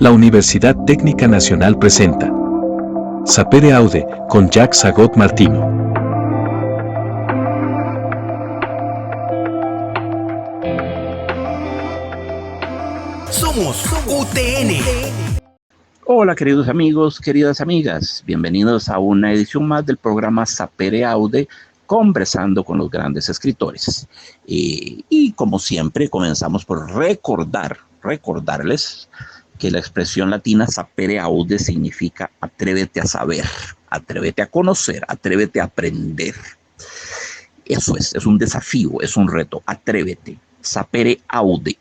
La Universidad Técnica Nacional presenta Sapere Aude con Jacques Sagot Martino. Somos UTN. Hola queridos amigos, queridas amigas, bienvenidos a una edición más del programa Sapere Aude, conversando con los grandes escritores. Y como siempre comenzamos por recordarles que la expresión latina sapere aude significa atrévete a saber, atrévete a conocer, atrévete a aprender. Eso es un desafío, es un reto, atrévete. Sapere aude,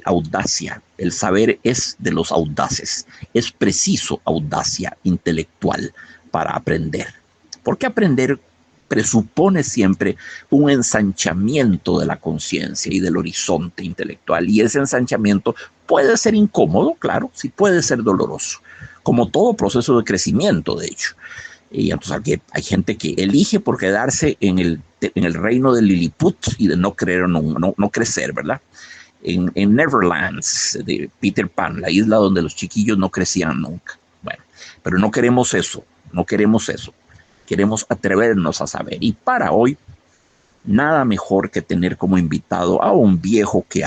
audacia. El saber es de los audaces. Es preciso audacia intelectual para aprender. Porque aprender presupone siempre un ensanchamiento de la conciencia y del horizonte intelectual. Y ese ensanchamiento puede ser incómodo, claro, sí puede ser doloroso, como todo proceso de crecimiento, de hecho. Y entonces aquí hay gente que elige por quedarse en el reino de Lilliput y de no crecer, ¿verdad? En Neverlands de Peter Pan, la isla donde los chiquillos no crecían nunca. Bueno, pero no queremos eso. Queremos atrevernos a saber. Y para hoy, nada mejor que tener como invitado a un viejo que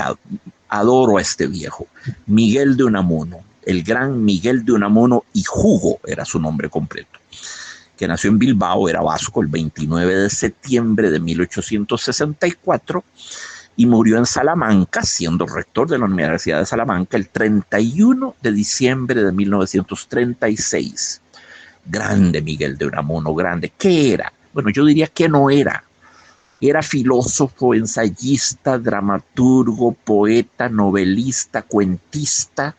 adoro a este viejo, Miguel de Unamuno, el gran Miguel de Unamuno y Hugo era su nombre completo, que nació en Bilbao, era vasco, el 29 de septiembre de 1864 y murió en Salamanca, siendo rector de la Universidad de Salamanca, el 31 de diciembre de 1936. Grande Miguel de Unamuno, grande. ¿Qué era? Bueno, yo diría que no era. Era filósofo, ensayista, dramaturgo, poeta, novelista, cuentista.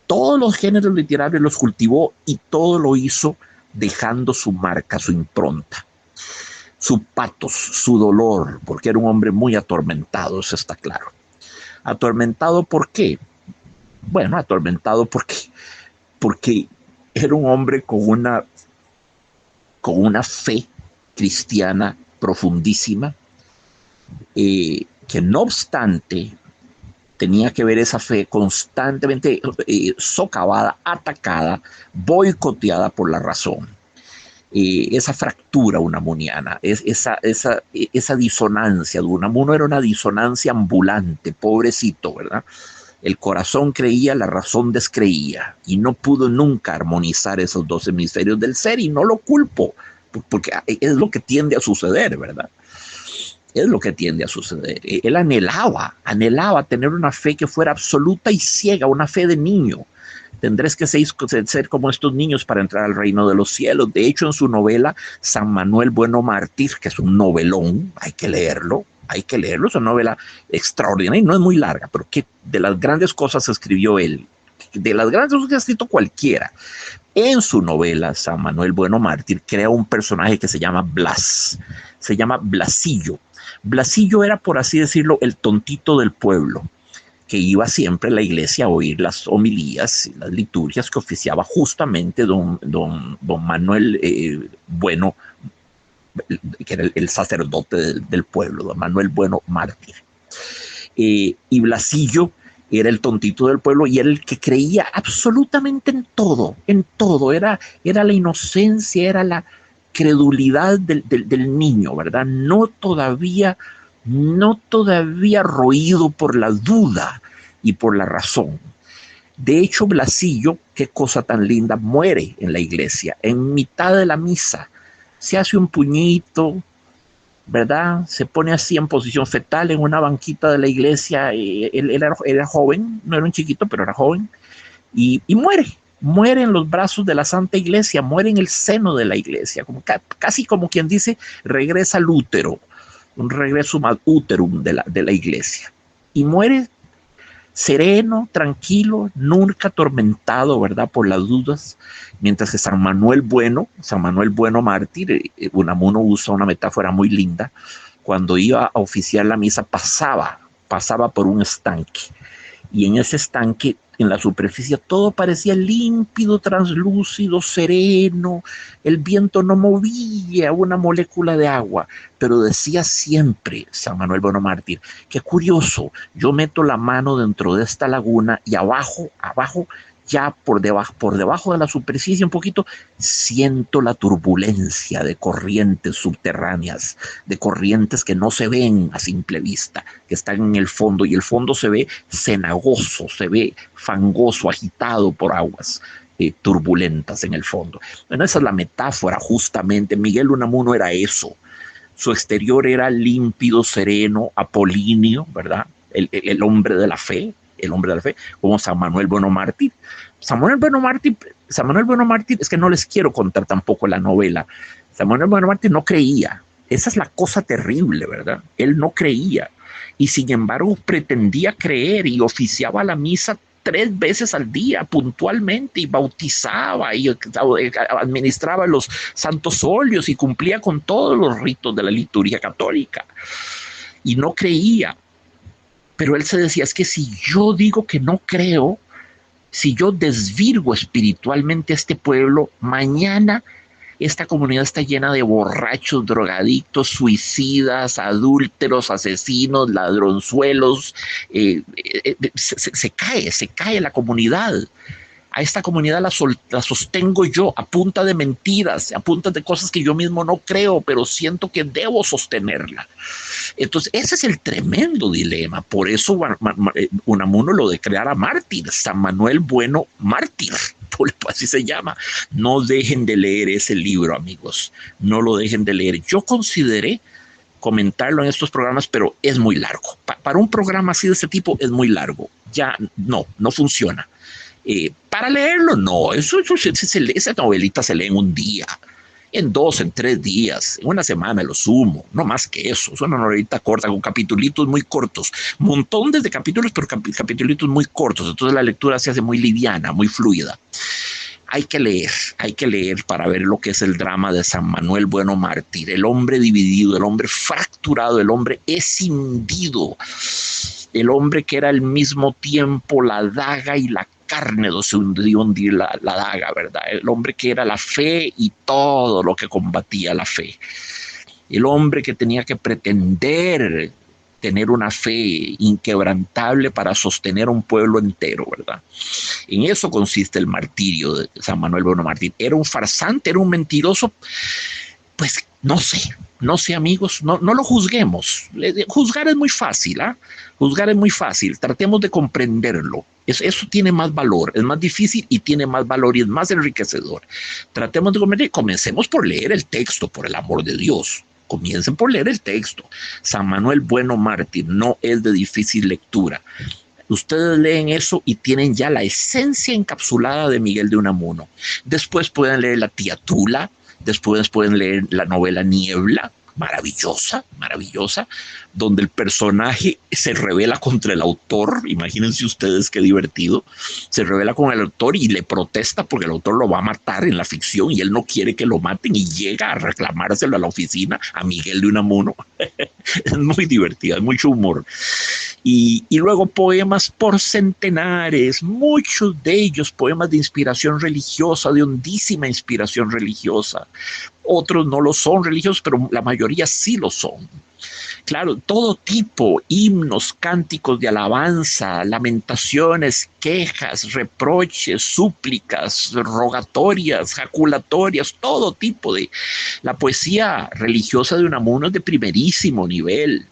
Todos los géneros literarios los cultivó y todo lo hizo dejando su marca, su impronta, su patos, su dolor, porque era un hombre muy atormentado, eso está claro. ¿Atormentado por qué? Bueno, atormentado porque era un hombre con una fe cristiana profundísima, que no obstante tenía que ver esa fe constantemente socavada, atacada, boicoteada por la razón. Esa fractura unamuniana, esa disonancia de Unamuno era una disonancia ambulante, pobrecito, ¿verdad? El corazón creía, la razón descreía, y no pudo nunca armonizar esos dos hemisferios del ser, y no lo culpo, porque es lo que tiende a suceder, ¿verdad? Es lo que tiende a suceder. Él anhelaba tener una fe que fuera absoluta y ciega, una fe de niño. Tendrás que ser como estos niños para entrar al reino de los cielos. De hecho, en su novela San Manuel Bueno Mártir, que es un novelón, hay que leerlo, es una novela extraordinaria y no es muy larga, pero que de las grandes cosas escribió él, de las grandes cosas que ha escrito cualquiera. En su novela San Manuel Bueno Mártir crea un personaje que se llama Blas, se llama Blasillo. Blasillo era, por así decirlo, el tontito del pueblo, que iba siempre a la iglesia a oír las homilías y las liturgias que oficiaba justamente don Manuel Bueno, que era el sacerdote del pueblo, don Manuel Bueno Mártir. Y Blasillo era el tontito del pueblo y era el que creía absolutamente en todo, era la inocencia, era la credulidad del niño, ¿verdad? No todavía roído por la duda y por la razón. De hecho, Blasillo, qué cosa tan linda, muere en la iglesia, en mitad de la misa. Se hace un puñito, ¿verdad? Se pone así en posición fetal en una banquita de la iglesia. Él era joven, no era un chiquito, pero era joven, y muere en los brazos de la Santa Iglesia, muere en el seno de la iglesia, casi como quien dice, regresa al útero, un regreso ad úterum de la iglesia, y muere sereno, tranquilo, nunca atormentado, ¿verdad?, por las dudas, mientras que San Manuel Bueno Mártir, Unamuno usa una metáfora muy linda, cuando iba a oficiar la misa pasaba por un estanque, y en ese estanque, en la superficie, todo parecía límpido, translúcido, sereno, el viento no movía una molécula de agua, pero decía siempre San Manuel Bueno Mártir, qué curioso, yo meto la mano dentro de esta laguna y abajo ya por debajo de la superficie un poquito, siento la turbulencia de corrientes subterráneas, de corrientes que no se ven a simple vista, que están en el fondo, y el fondo se ve cenagoso, se ve fangoso, agitado por aguas turbulentas en el fondo. Bueno, esa es la metáfora justamente. Miguel de Unamuno era eso. Su exterior era límpido, sereno, apolíneo, ¿verdad? El hombre de la fe, como San Manuel Bueno Mártir. San Manuel Bueno Mártir, es que no les quiero contar tampoco la novela. San Manuel Bueno Mártir no creía. Esa es la cosa terrible, ¿verdad? Él no creía. Y sin embargo pretendía creer y oficiaba la misa 3 veces al día puntualmente, y bautizaba y administraba los santos óleos y cumplía con todos los ritos de la liturgia católica. Y no creía. Pero él se decía, es que si yo digo que no creo, si yo desvirgo espiritualmente a este pueblo, mañana esta comunidad está llena de borrachos, drogadictos, suicidas, adúlteros, asesinos, ladronzuelos. Se cae la comunidad. A esta comunidad la sostengo yo a punta de mentiras, a punta de cosas que yo mismo no creo, pero siento que debo sostenerla. Entonces, ese es el tremendo dilema. Por eso Unamuno lo declara mártir, San Manuel Bueno Mártir, así se llama. No dejen de leer ese libro, amigos. No lo dejen de leer. Yo consideré comentarlo en estos programas, pero es muy largo. Para un programa así de este tipo es muy largo. Ya no funciona. Para leerlo, no. Esa novelita se lee en un día, en 2, en 3 días, en una semana lo sumo, no más que eso. Es una novelita corta con capitulitos muy cortos, montones de capítulos, pero capitulitos muy cortos. Entonces la lectura se hace muy liviana, muy fluida. Hay que leer para ver lo que es el drama de San Manuel Bueno Mártir, el hombre dividido, el hombre fracturado, el hombre escindido, el hombre que era al mismo tiempo la daga y la carne donde se hundir la daga, ¿verdad? El hombre que era la fe y todo lo que combatía la fe. El hombre que tenía que pretender tener una fe inquebrantable para sostener a un pueblo entero, ¿verdad? En eso consiste el martirio de San Manuel Bueno Mártir. Era un farsante, era un mentiroso. Pues no sé, amigos, no lo juzguemos. Juzgar es muy fácil, ¿ah? Juzgar es muy fácil. Tratemos de comprenderlo. Eso tiene más valor, es más difícil y tiene más valor y es más enriquecedor. Tratemos de comprender. Comencemos por leer el texto, por el amor de Dios. Comiencen por leer el texto. San Manuel Bueno Mártir no es de difícil lectura. Ustedes leen eso y tienen ya la esencia encapsulada de Miguel de Unamuno. Después pueden leer La Tía Tula, después pueden leer la novela Niebla, maravillosa, donde el personaje se rebela contra el autor. Imagínense ustedes qué divertido. Se rebela con el autor y le protesta porque el autor lo va a matar en la ficción y él no quiere que lo maten y llega a reclamárselo a la oficina a Miguel de Unamuno. Es muy divertida, es mucho humor. Y luego poemas por centenares, muchos de ellos poemas de inspiración religiosa, de hondísima inspiración religiosa. Otros no lo son religiosos, pero la mayoría sí lo son. Claro, todo tipo, himnos, cánticos de alabanza, lamentaciones, quejas, reproches, súplicas, rogatorias, jaculatorias, todo tipo de... La poesía religiosa de Unamuno es de primerísimo nivel,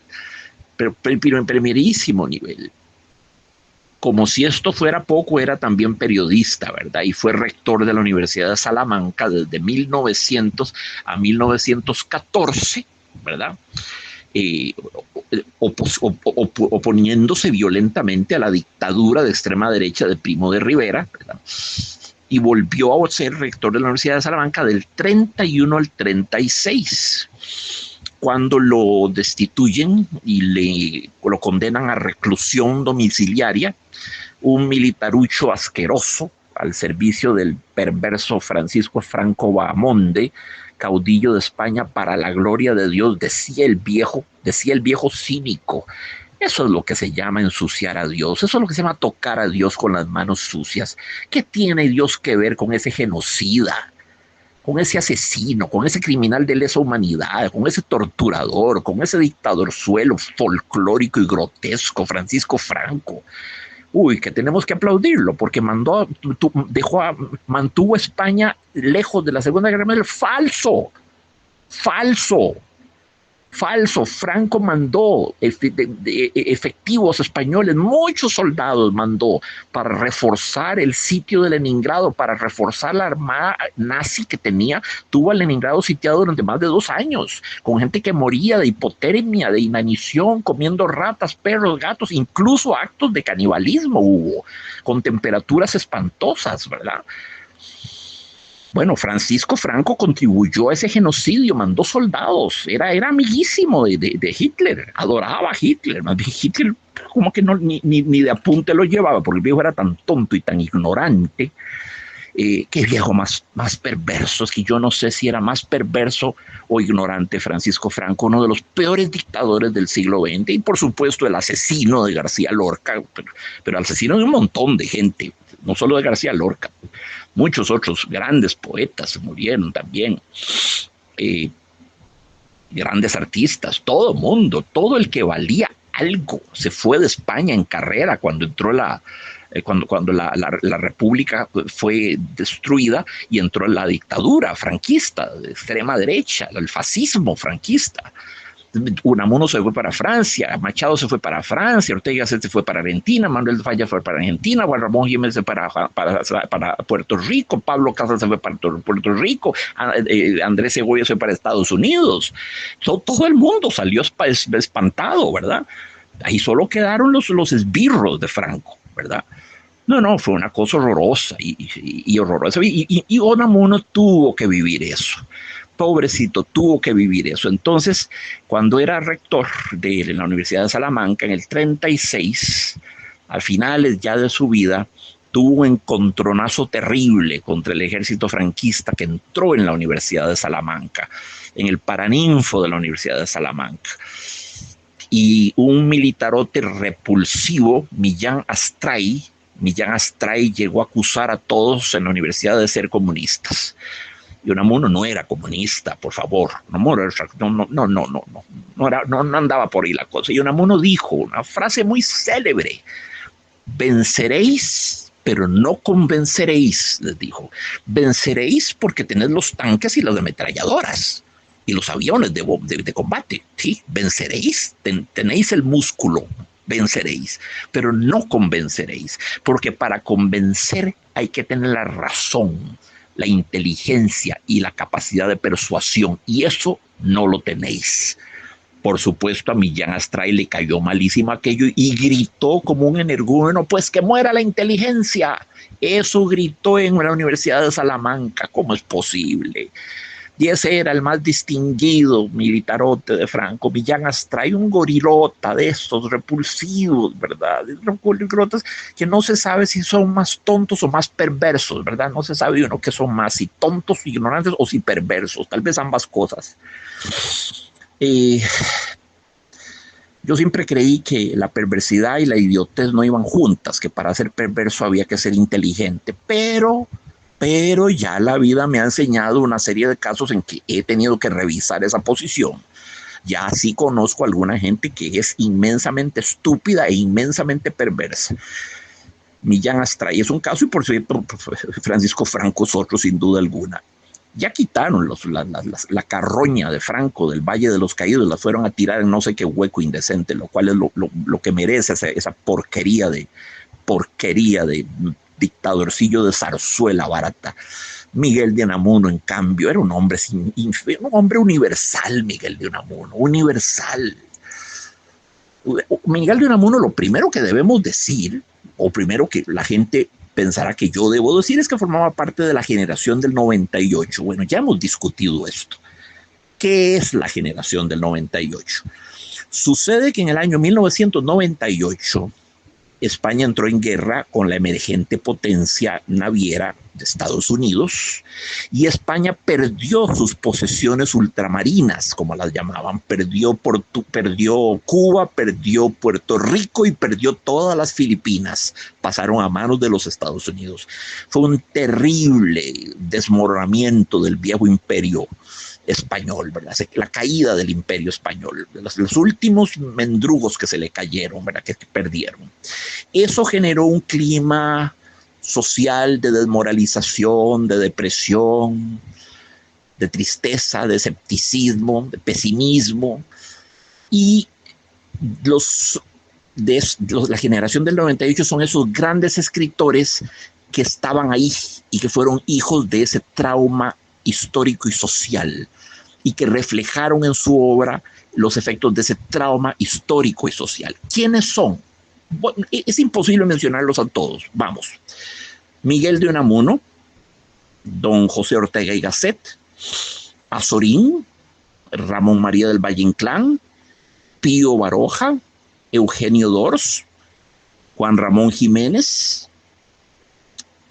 pero en primerísimo nivel. Como si esto fuera poco, era también periodista, ¿verdad? Y fue rector de la Universidad de Salamanca desde 1900 a 1914, ¿verdad? Oponiéndose violentamente a la dictadura de extrema derecha de Primo de Rivera, ¿verdad? Y volvió a ser rector de la Universidad de Salamanca del 31 al 36. Cuando lo destituyen y lo condenan a reclusión domiciliaria, un militarucho asqueroso al servicio del perverso Francisco Franco Bahamonde, caudillo de España para la gloria de Dios, decía el viejo cínico. Eso es lo que se llama ensuciar a Dios, eso es lo que se llama tocar a Dios con las manos sucias. ¿Qué tiene Dios que ver con ese genocida? Con ese asesino, con ese criminal de lesa humanidad, con ese torturador, con ese dictadorzuelo folclórico y grotesco, Francisco Franco. uy, que tenemos que aplaudirlo, porque mantuvo a España lejos de la Segunda Guerra Mundial. Falso, falso. Falso, Franco mandó efectivos españoles, muchos soldados mandó para reforzar el sitio de Leningrado, para reforzar la armada nazi que tenía. Tuvo a Leningrado sitiado durante más de 2 años, con gente que moría de hipotermia, de inanición, comiendo ratas, perros, gatos, incluso actos de canibalismo hubo, con temperaturas espantosas, ¿verdad? Bueno, Francisco Franco contribuyó a ese genocidio, mandó soldados, era amiguísimo de Hitler, adoraba a Hitler, más bien Hitler como que no, ni de apunte lo llevaba, porque el viejo era tan tonto y tan ignorante. Qué viejo más perverso, es que yo no sé si era más perverso o ignorante Francisco Franco, uno de los peores dictadores del siglo XX, y por supuesto el asesino de García Lorca, pero asesino de un montón de gente, no solo de García Lorca. Muchos otros grandes poetas murieron también, grandes artistas, todo mundo, todo el que valía algo se fue de España en carrera cuando entró cuando la república fue destruida y entró la dictadura franquista de extrema derecha, el fascismo franquista. Unamuno se fue para Francia, Machado se fue para Francia, Ortega se fue para Argentina, Manuel de Falla fue para Argentina, Juan Ramón Jiménez se fue para Puerto Rico, Pablo Casas se fue para Puerto Rico, Andrés Segovia se fue para Estados Unidos. Todo el mundo salió espantado, ¿verdad? Ahí solo quedaron los esbirros de Franco, ¿verdad? No, fue una cosa horrorosa y horrorosa. Y Unamuno tuvo que vivir eso. Pobrecito, tuvo que vivir eso. Entonces, cuando era rector de la Universidad de Salamanca, en el 36, al finales ya de su vida, tuvo un encontronazo terrible contra el ejército franquista que entró en la Universidad de Salamanca, en el Paraninfo de la Universidad de Salamanca. Y un militarote repulsivo, Millán Astray llegó a acusar a todos en la universidad de ser comunistas. Y Unamuno no era comunista, por favor. Unamuno no andaba por ahí la cosa. Y Unamuno dijo una frase muy célebre: venceréis, pero no convenceréis, les dijo. Venceréis porque tenés los tanques y las ametralladoras y los aviones de combate. Sí, venceréis, tenéis el músculo, venceréis, pero no convenceréis, porque para convencer hay que tener la razón, la inteligencia y la capacidad de persuasión, y eso no lo tenéis. Por supuesto, a Millán Astray le cayó malísimo aquello y gritó como un energúmeno: pues que muera la inteligencia. Eso gritó en la Universidad de Salamanca. ¿Cómo es posible? Y ese era el más distinguido militarote de Franco, Millán Astray, un gorilota de estos repulsivos, ¿verdad? Gorilotas que no se sabe si son más tontos o más perversos, ¿verdad? No se sabe uno que son más si tontos, ignorantes o si perversos, tal vez ambas cosas. Yo siempre creí que la perversidad y la idiotez no iban juntas, que para ser perverso había que ser inteligente, pero ya la vida me ha enseñado una serie de casos en que he tenido que revisar esa posición. Ya sí conozco a alguna gente que es inmensamente estúpida e inmensamente perversa. Millán Astray es un caso, y por cierto, Francisco Franco es otro, sin duda alguna. Ya quitaron la carroña de Franco del Valle de los Caídos, la fueron a tirar en no sé qué hueco indecente, lo cual es lo que merece esa porquería de dictadorcillo de zarzuela barata. Miguel de Unamuno, en cambio, era un hombre universal. Miguel de Unamuno, universal. Miguel de Unamuno, lo primero que debemos decir, o primero que la gente pensará que yo debo decir, es que formaba parte de la generación del 98. Bueno, ya hemos discutido esto. ¿Qué es la generación del 98? Sucede que en el año 1998 España entró en guerra con la emergente potencia naviera de Estados Unidos, y España perdió sus posesiones ultramarinas, como las llamaban, perdió Cuba, perdió Puerto Rico y perdió todas las Filipinas, pasaron a manos de los Estados Unidos. Fue un terrible desmoronamiento del viejo imperio español, ¿verdad? La caída del imperio español, los últimos mendrugos que se le cayeron, ¿verdad? Que perdieron. Eso generó un clima social de desmoralización, de depresión, de tristeza, de escepticismo, de pesimismo, y la generación del 98 son esos grandes escritores que estaban ahí y que fueron hijos de ese trauma histórico y social, y que reflejaron en su obra los efectos de ese trauma histórico y social. ¿Quiénes son? Bueno, es imposible mencionarlos a todos. Vamos. Miguel de Unamuno, don José Ortega y Gasset, Azorín, Ramón María del Valle Inclán, Pío Baroja, Eugenio d'Ors, Juan Ramón Jiménez,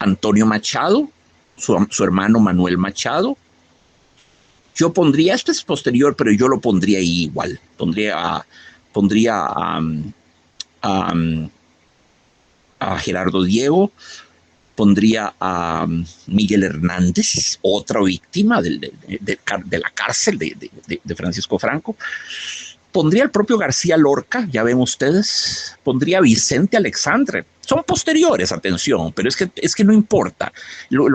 Antonio Machado, su hermano Manuel Machado. Yo pondría, esto es posterior, pero yo lo pondría ahí igual. Pondría a Gerardo Diego, pondría a Miguel Hernández, otra víctima de la cárcel de Francisco Franco. Pondría al propio García Lorca, ya ven ustedes. Pondría a Vicente Alexandre. Son posteriores, atención, pero es que no importa.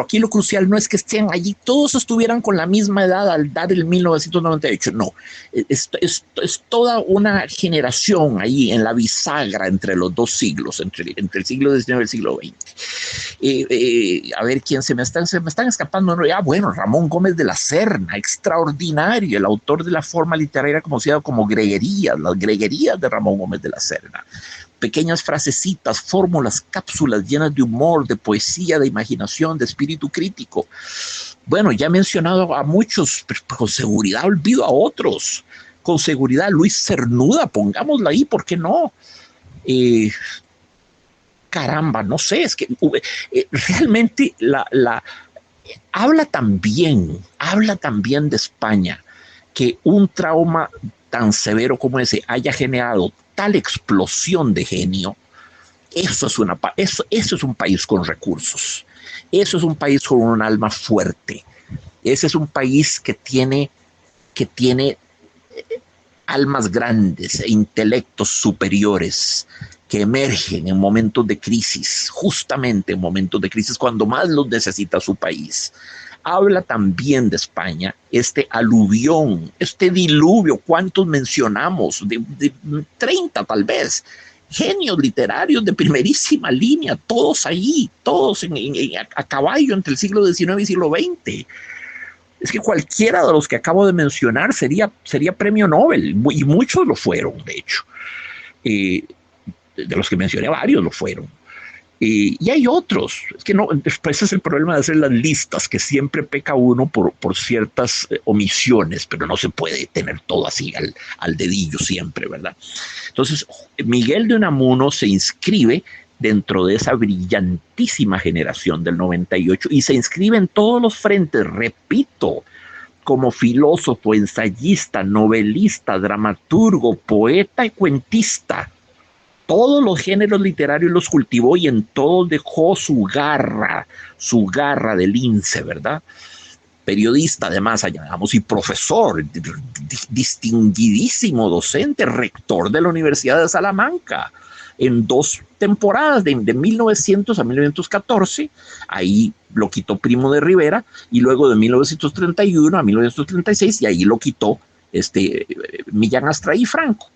Aquí lo crucial no es que estén allí, todos estuvieran con la misma edad al dar el 1998. No, es toda una generación ahí en la bisagra entre los dos siglos, entre el siglo XIX y el siglo XX. A ver quién se me están escapando. Bueno, Ramón Gómez de la Serna, extraordinario, el autor de la forma literaria conocida como greguerías, las greguerías de Ramón Gómez de la Serna. Pequeñas frasecitas, fórmulas, cápsulas llenas de humor, de poesía, de imaginación, de espíritu crítico. Bueno, ya he mencionado a muchos, pero con seguridad olvido a otros. Con seguridad, Luis Cernuda, pongámoslo ahí, ¿por qué no? Caramba, no sé, es que realmente habla también de España, que un trauma tan severo como ese haya generado tal explosión de genio. Eso es un país con recursos, eso es un país con un alma fuerte, ese es un país que tiene almas grandes e intelectos superiores que emergen en momentos de crisis, justamente en momentos de crisis cuando más los necesita su país. Habla también de España, este aluvión, este diluvio, ¿cuántos mencionamos? De 30 tal vez, genios literarios de primerísima línea, todos ahí, todos a caballo entre el siglo XIX y el siglo XX. Es que cualquiera de los que acabo de mencionar sería premio Nobel, y muchos lo fueron, de hecho. De los que mencioné, varios lo fueron. Y hay otros. Es que no, ese es el problema de hacer las listas, que siempre peca uno por ciertas omisiones, pero no se puede tener todo así al dedillo siempre, ¿verdad? Entonces, Miguel de Unamuno se inscribe dentro de esa brillantísima generación del 98 y se inscribe en todos los frentes, repito, como filósofo, ensayista, novelista, dramaturgo, poeta y cuentista. Todos los géneros literarios los cultivó y en todos dejó su garra de lince, ¿verdad? Periodista, además, llamamos, y profesor, distinguidísimo docente, rector de la Universidad de Salamanca, en 2 temporadas, de 1900 a 1914, ahí lo quitó Primo de Rivera, y luego de 1931 a 1936, y ahí lo quitó Millán Astray y Franco.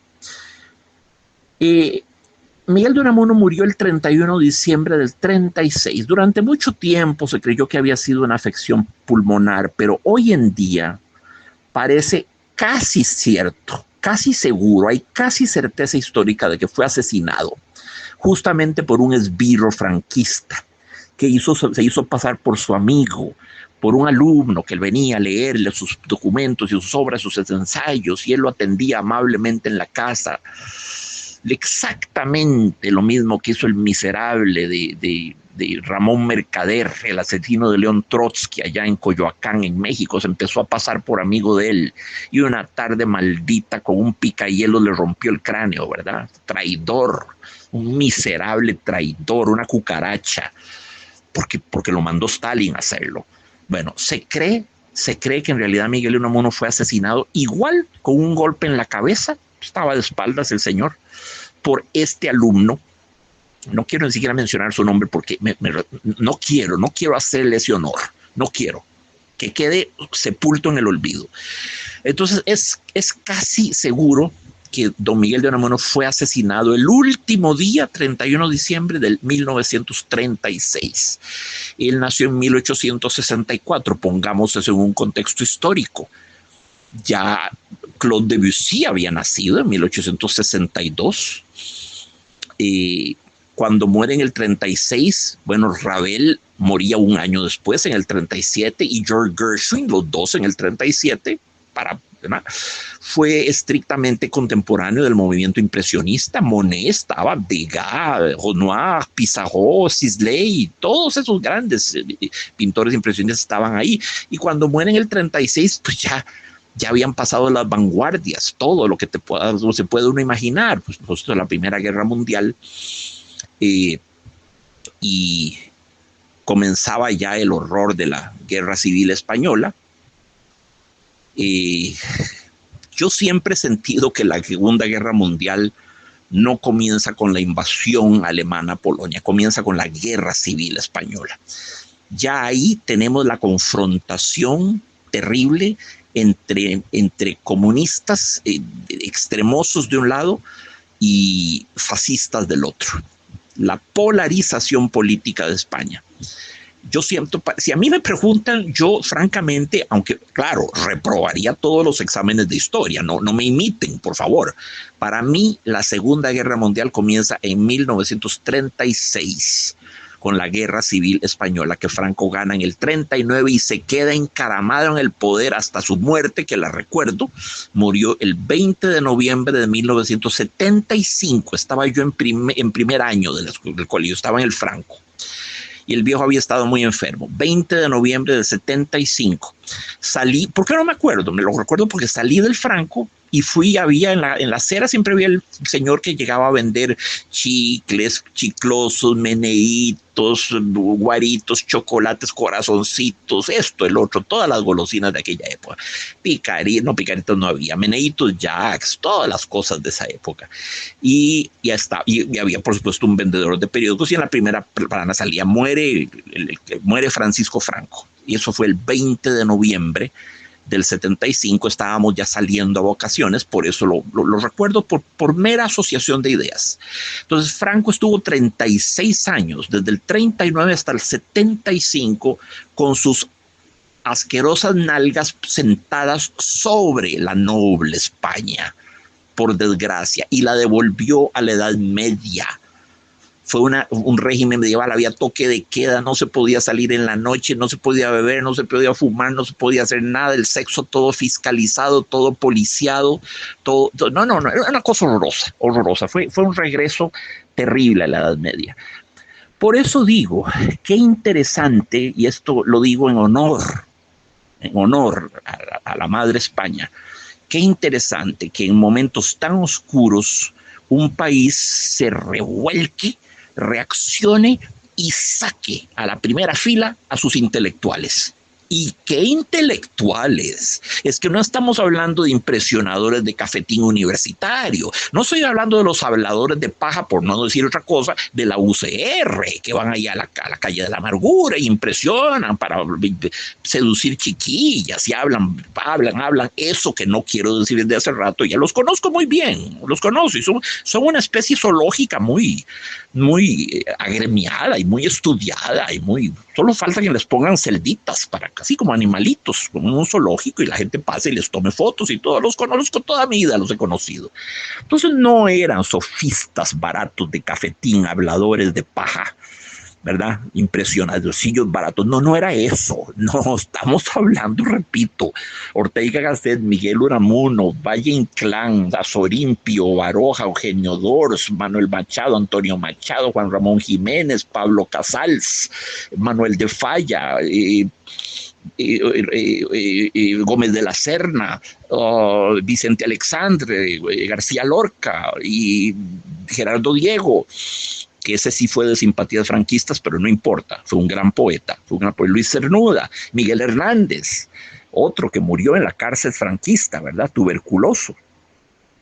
Miguel de Unamuno murió el 31 de diciembre del 36. Durante mucho tiempo se creyó que había sido una afección pulmonar, pero hoy en día parece casi cierto, casi seguro, hay casi certeza histórica de que fue asesinado justamente por un esbirro franquista que se hizo pasar por su amigo, por un alumno que él venía a leerle sus documentos y sus obras, sus ensayos, y él lo atendía amablemente en la casa. Exactamente lo mismo que hizo el miserable de de Ramón Mercader, el asesino de León Trotsky allá en Coyoacán, en México, se empezó a pasar por amigo de él y una tarde maldita con un picahielo le rompió el cráneo, ¿verdad? Traidor, un miserable traidor, una cucaracha, porque lo mandó Stalin a hacerlo. Bueno, se cree que en realidad Miguel de Unamuno fue asesinado igual con un golpe en la cabeza, estaba de espaldas el señor, por este alumno. No quiero ni siquiera mencionar su nombre porque no quiero hacerle ese honor, no quiero que quede sepulto en el olvido. Entonces es casi seguro que don Miguel de Unamuno fue asesinado el último día, 31 de diciembre del 1936. Él nació en 1864, pongamos eso en un contexto histórico. Ya Claude Debussy había nacido en 1862. Cuando muere en el 36, bueno, Ravel moría un año después, en el 37, y George Gershwin, los dos en el 37, ¿verdad? Fue estrictamente contemporáneo del movimiento impresionista. Monet estaba, Degas, Renoir, Pissarro, Sisley, todos esos grandes pintores impresionistas estaban ahí. Y cuando muere en el 36, pues ya habían pasado las vanguardias, todo lo que se puede uno imaginar, pues la Primera Guerra Mundial, y comenzaba ya el horror de la Guerra Civil Española. Yo siempre he sentido que la Segunda Guerra Mundial no comienza con la invasión alemana a Polonia, comienza con la Guerra Civil Española. Ya ahí tenemos la confrontación terrible entre comunistas extremosos de un lado y fascistas del otro. La polarización política de España. Yo siento, si a mí me preguntan, yo francamente, aunque claro, reprobaría todos los exámenes de historia, no me imiten, por favor. Para mí, la Segunda Guerra Mundial comienza en 1936, con la Guerra Civil Española, que Franco gana en el 39 y se queda encaramado en el poder hasta su muerte, que la recuerdo, murió el 20 de noviembre de 1975. Estaba yo en primer año del colegio, estaba en el Franco. Y el viejo había estado muy enfermo. 20 de noviembre del 75. Salí, ¿por qué no me acuerdo? Me lo recuerdo porque salí del Franco y había en la acera siempre había el señor que llegaba a vender chicles, chiclosos, meneitos, guaritos, chocolates, corazoncitos, esto, el otro, todas las golosinas de aquella época. Picaritos no había, meneitos, jacks, todas las cosas de esa época. Y había, por supuesto, un vendedor de periódicos y en la primera plana salía, muere Francisco Franco. Y eso fue el 20 de noviembre del 75, estábamos ya saliendo a vacaciones, por eso lo recuerdo por mera asociación de ideas. Entonces Franco estuvo 36 años, desde el 39 hasta el 75, con sus asquerosas nalgas sentadas sobre la noble España, por desgracia, y la devolvió a la Edad Media. Fue un régimen medieval, había toque de queda, no se podía salir en la noche, no se podía beber, no se podía fumar, no se podía hacer nada, el sexo todo fiscalizado, todo policiado, todo no, era una cosa horrorosa. Fue un regreso terrible a la Edad Media. Por eso digo, qué interesante, y esto lo digo en honor a la madre España, qué interesante que en momentos tan oscuros un país se revuelque, reaccione y saque a la primera fila a sus intelectuales. ¿Y qué intelectuales? Es que no estamos hablando de impresionadores de cafetín universitario. No estoy hablando de los habladores de paja, por no decir otra cosa, de la UCR, que van ahí a la calle de la amargura e impresionan para seducir chiquillas y hablan. Eso que no quiero decir desde hace rato, ya los conozco muy bien, los conozco y son una especie zoológica muy agremiada y muy estudiada y solo falta que les pongan celditas así como animalitos, como un zoológico, y la gente pase y les tome fotos y todo. Los conozco toda mi vida, los he conocido. Entonces no eran sofistas baratos de cafetín, habladores de paja. ¿verdad? Impresionadorcillos baratos. No, no era eso. No, estamos hablando, repito, Ortega Gasset, Miguel Unamuno, Valle Inclán, Azorimpio, Baroja, Eugenio Dors, Manuel Machado, Antonio Machado, Juan Ramón Jiménez, Pablo Casals, Manuel de Falla, Gómez de la Serna, Vicente Alexandre, García Lorca y Gerardo Diego, que ese sí fue de simpatías franquistas, pero no importa, fue un gran poeta, Luis Cernuda, Miguel Hernández, otro que murió en la cárcel franquista, ¿verdad? Tuberculoso,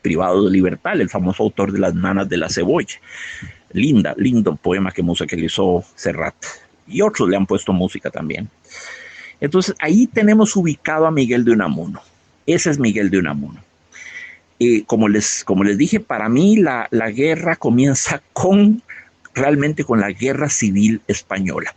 privado de libertad, el famoso autor de Las nanas de la cebolla. Lindo poema que musicalizó Serrat. Y otros le han puesto música también. Entonces, ahí tenemos ubicado a Miguel de Unamuno. Ese es Miguel de Unamuno. Como les dije, para mí la guerra comienza realmente con la Guerra Civil Española,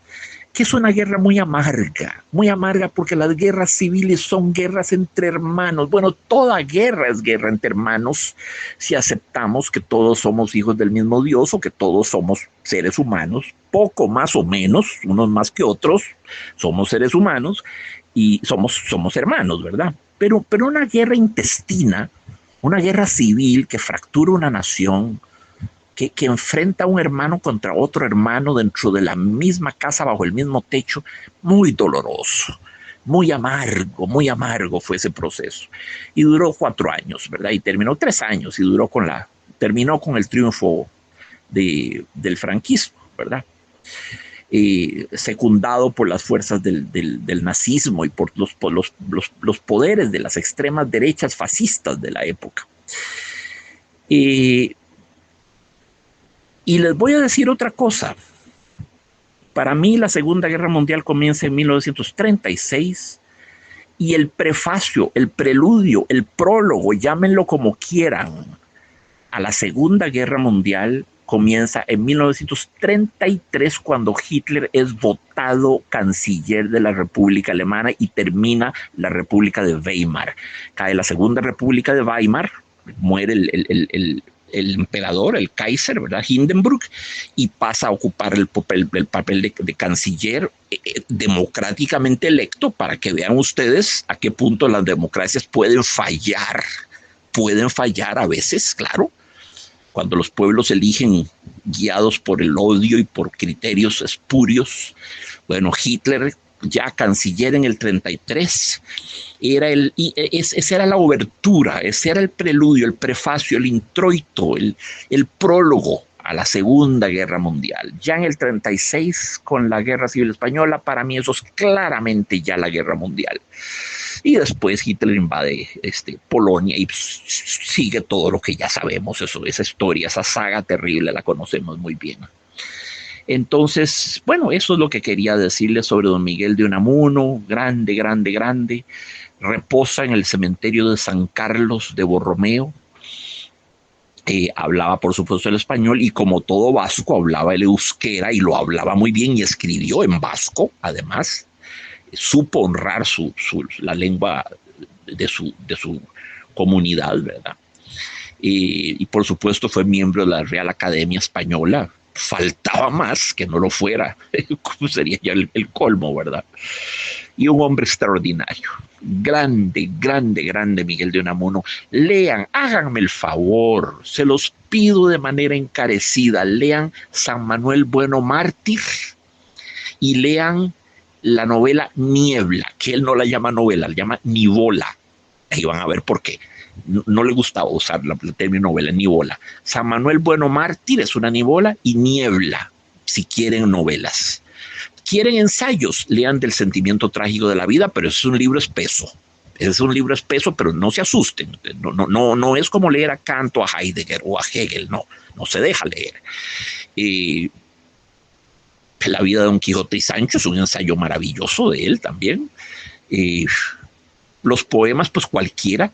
que es una guerra muy amarga porque las guerras civiles son guerras entre hermanos. Bueno, toda guerra es guerra entre hermanos si aceptamos que todos somos hijos del mismo Dios o que todos somos seres humanos, poco más o menos, unos más que otros, somos seres humanos y somos hermanos, ¿verdad? Pero una guerra intestina, una guerra civil que fractura una nación, que enfrenta a un hermano contra otro hermano dentro de la misma casa, bajo el mismo techo, muy doloroso, muy amargo fue ese proceso. Y duró 4 años, ¿verdad? Y terminó 3 años y terminó con el triunfo del franquismo, ¿verdad? Secundado por las fuerzas del nazismo y por los poderes de las extremas derechas fascistas de la época. Y les voy a decir otra cosa. Para mí la Segunda Guerra Mundial comienza en 1936 y el prefacio, el preludio, el prólogo, llámenlo como quieran, a la Segunda Guerra Mundial comienza en 1933 cuando Hitler es votado canciller de la República Alemana y termina la República de Weimar. Cae la Segunda República de Weimar, muere el emperador, el Kaiser, ¿verdad? Hindenburg, y pasa a ocupar el papel de canciller democráticamente electo, para que vean ustedes a qué punto las democracias pueden fallar a veces, claro, cuando los pueblos eligen guiados por el odio y por criterios espurios. Bueno, Hitler, ya canciller en el 33, esa era la obertura, ese era el preludio, el prefacio, el introito, el prólogo a la Segunda Guerra Mundial. Ya en el 36, con la Guerra Civil Española, para mí eso es claramente ya la Guerra Mundial. Y después Hitler invade Polonia y sigue todo lo que ya sabemos, esa historia, esa saga terrible, la conocemos muy bien. Entonces, bueno, eso es lo que quería decirles sobre don Miguel de Unamuno, grande. Reposa en el cementerio de San Carlos de Borromeo. Hablaba, por supuesto, el español y, como todo vasco, hablaba el euskera y lo hablaba muy bien y escribió en vasco, además. Supo honrar la lengua de su comunidad, ¿verdad? Y por supuesto fue miembro de la Real Academia Española. Faltaba más que no lo fuera. Sería ya el colmo, ¿verdad? Y un hombre extraordinario. Grande Miguel de Unamuno. Lean, háganme el favor, se los pido de manera encarecida. Lean San Manuel Bueno Mártir y lean la novela Niebla, que él no la llama novela, la llama Nivola. Ahí van a ver por qué. No le gustaba usar el término novela, Nivola. San Manuel Bueno Mártir es una nivola, y Niebla, si quieren novelas. Quieren ensayos, lean Del sentimiento trágico de la vida, pero es un libro espeso. Es un libro espeso, pero no se asusten. No es como leer a Kant o a Heidegger o a Hegel, no se deja leer. La vida de Don Quijote y Sancho es un ensayo maravilloso de él también. Los poemas, pues cualquier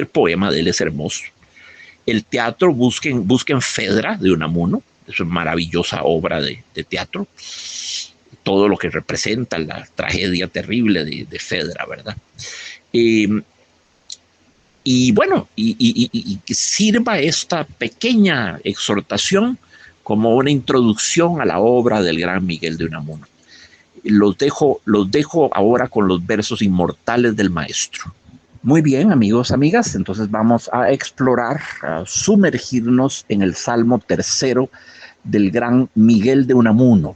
poema de él es hermoso. El teatro, busquen Fedra de Unamuno, es una maravillosa obra de teatro. Todo lo que representa la tragedia terrible de Fedra, ¿verdad? Y bueno, y que sirva esta pequeña exhortación como una introducción a la obra del gran Miguel de Unamuno. Los dejo ahora con los versos inmortales del maestro. Muy bien, amigos, amigas, entonces vamos a explorar, a sumergirnos en el Salmo tercero del gran Miguel de Unamuno.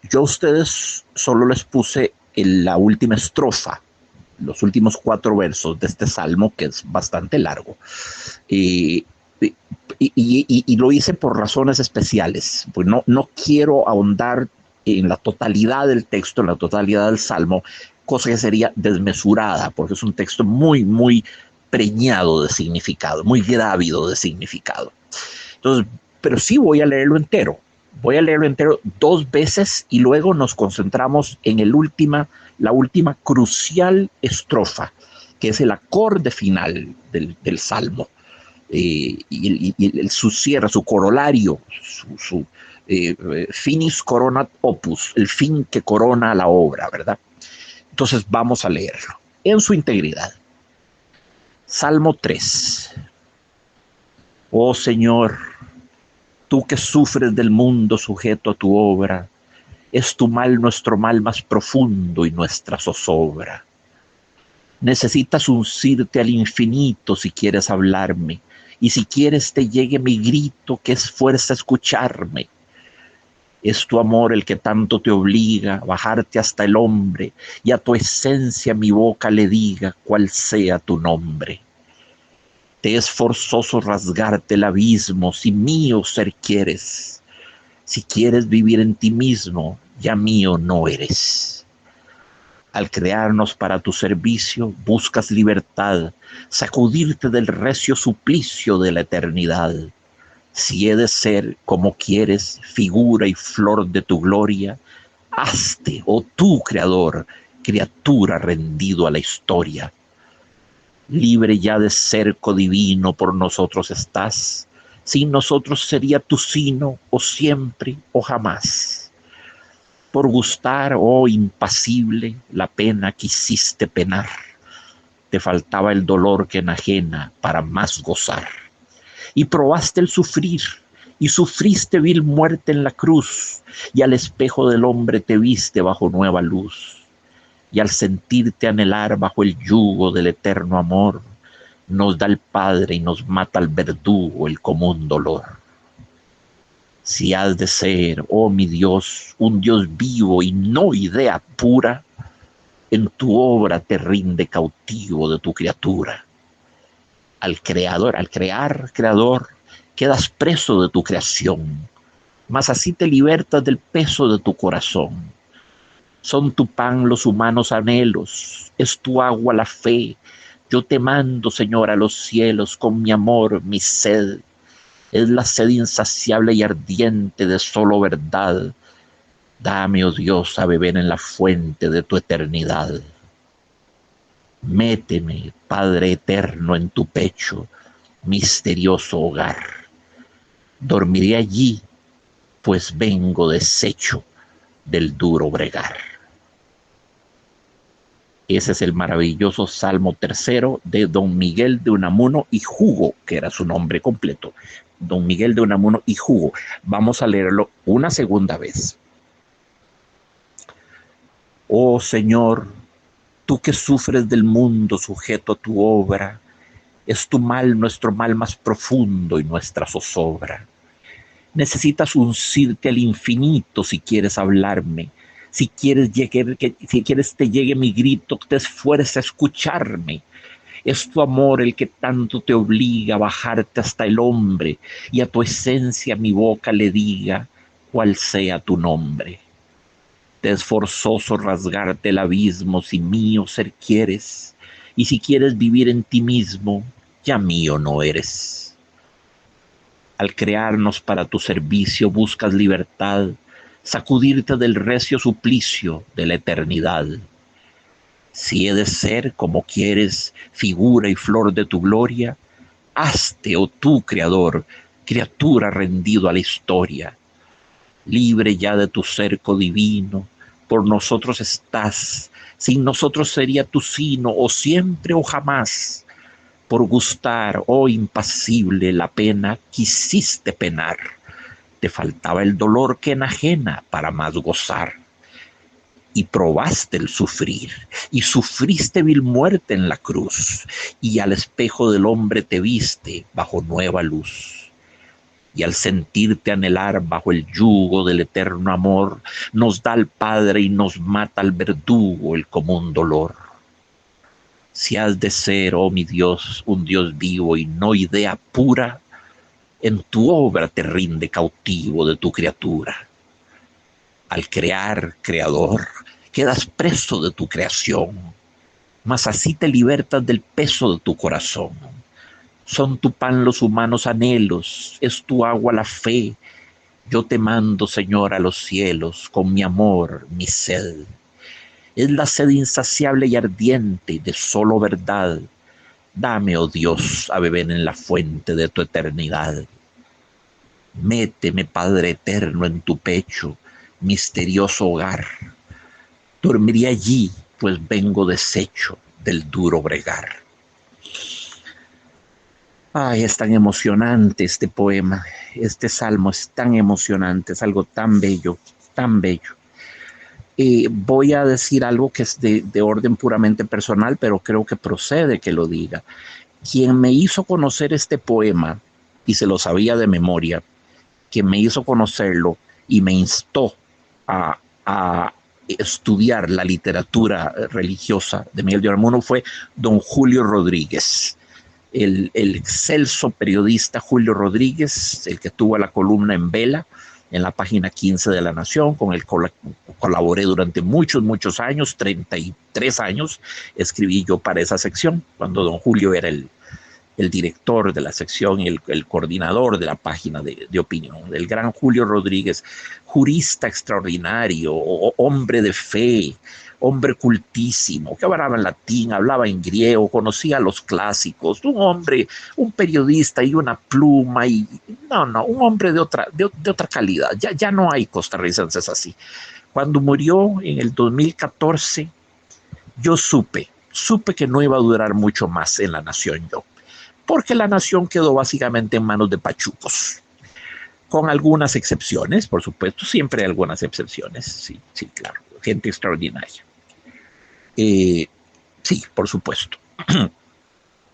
Yo a ustedes solo les puse en la última estrofa, los últimos 4 versos de este salmo, que es bastante largo. Y lo hice por razones especiales, pues no quiero ahondar en la totalidad del texto, en la totalidad del salmo, cosa que sería desmesurada, porque es un texto muy, muy preñado de significado, muy grávido de significado. Entonces, pero sí voy a leerlo entero. Voy a leerlo entero 2 veces y luego nos concentramos en la última crucial estrofa, que es el acorde final del salmo. Su cierre, su corolario, su finis coronat opus, el fin que corona la obra, ¿verdad? Entonces vamos a leerlo en su integridad. Salmo 3. Oh Señor, tú que sufres del mundo sujeto a tu obra, es tu mal nuestro mal más profundo y nuestra zozobra. Necesitas uncirte al infinito si quieres hablarme, y si quieres te llegue mi grito que es fuerza escucharme. Es tu amor el que tanto te obliga a bajarte hasta el hombre, y a tu esencia mi boca le diga cuál sea tu nombre. Te es forzoso rasgarte el abismo si mío ser quieres. Si quieres vivir en ti mismo, ya mío no eres. Al crearnos para tu servicio, buscas libertad, sacudirte del recio suplicio de la eternidad. Si he de ser como quieres, figura y flor de tu gloria, hazte, oh tú, Creador, criatura rendido a la historia. Libre ya de cerco divino por nosotros estás, sin nosotros sería tu sino, o siempre o jamás. Por gustar, oh impasible, la pena quisiste penar. Te faltaba el dolor que enajena para más gozar. Y probaste el sufrir, y sufriste vil muerte en la cruz, y al espejo del hombre te viste bajo nueva luz. Y al sentirte anhelar bajo el yugo del eterno amor, nos da el Padre y nos mata el verdugo el común dolor. Si has de ser, oh mi Dios, un Dios vivo y no idea pura, en tu obra te rinde cautivo de tu criatura. Al crear, Creador, quedas preso de tu creación, mas así te libertas del peso de tu corazón. Son tu pan los humanos anhelos, es tu agua la fe. Yo te mando, Señor, a los cielos con mi amor, mi sed. Es la sed insaciable y ardiente de solo verdad. Dame, oh Dios, a beber en la fuente de tu eternidad. Méteme, Padre eterno, en tu pecho, misterioso hogar. Dormiré allí, pues vengo deshecho del duro bregar. Ese es el maravilloso Salmo tercero de Don Miguel de Unamuno y Hugo, que era su nombre completo. Don Miguel de Unamuno y Hugo. Vamos a leerlo una segunda vez. Oh Señor, tú que sufres del mundo sujeto a tu obra, es tu mal nuestro mal más profundo y nuestra zozobra. Necesitas uncirte al infinito si quieres hablarme. Si quieres te llegue mi grito, te esfuerza a escucharme. Es tu amor el que tanto te obliga a bajarte hasta el hombre, y a tu esencia mi boca le diga cuál sea tu nombre. Te es forzoso rasgarte el abismo si mío ser quieres, y si quieres vivir en ti mismo, ya mío no eres. Al crearnos para tu servicio buscas libertad, sacudirte del recio suplicio de la eternidad. Si he de ser como quieres, figura y flor de tu gloria, hazte, oh tú, Creador, criatura rendido a la historia. Libre ya de tu cerco divino, por nosotros estás, sin nosotros sería tu sino, o siempre o jamás. Por gustar, oh impasible, la pena quisiste penar. te faltaba el dolor que enajena para más gozar. Y probaste el sufrir, y sufriste vil muerte en la cruz, y al espejo del hombre te viste bajo nueva luz. Y al sentirte anhelar bajo el yugo del eterno amor, nos da el Padre y nos mata el verdugo el común dolor. Si has de ser, oh mi Dios, un Dios vivo y no idea pura, en tu obra te rinde cautivo de tu criatura. Al crear, creador, quedas preso de tu creación, mas así te libertas del peso de tu corazón. Son tu pan los humanos anhelos, es tu agua la fe. Yo te mando, Señor, a los cielos, con mi amor, mi sed. Es la sed insaciable y ardiente de solo verdad. Dame, oh Dios, a beber en la fuente de tu eternidad. Méteme, Padre eterno, en tu pecho, misterioso hogar. Dormiré allí, pues vengo deshecho del duro bregar. Ay, es tan emocionante este poema, este salmo es tan emocionante, es algo tan bello, tan bello. Voy a decir algo que es de orden puramente personal, pero creo que procede que lo diga. Quien me hizo conocer este poema, y se lo sabía de memoria, quien me hizo conocerlo y me instó a estudiar la literatura religiosa de Miguel de Unamuno fue don Julio Rodríguez, el excelso periodista Julio Rodríguez, el que tuvo la columna en Vela, en la página 15 de La Nación, con el colaboré durante muchos años, 33 años, escribí yo para esa sección, cuando don Julio era el director de la sección y el coordinador de la página de opinión, el gran Julio Rodríguez, jurista extraordinario, hombre de fe, hombre cultísimo, que hablaba en latín, hablaba en griego, conocía los clásicos, un hombre, un periodista y una pluma, y un hombre de otra calidad. Ya no hay costarricenses así. Cuando murió en el 2014, yo supe que no iba a durar mucho más en La Nación yo, porque La Nación quedó básicamente en manos de pachucos, con algunas excepciones, por supuesto, siempre hay algunas excepciones, sí, claro, gente extraordinaria. Sí, por supuesto.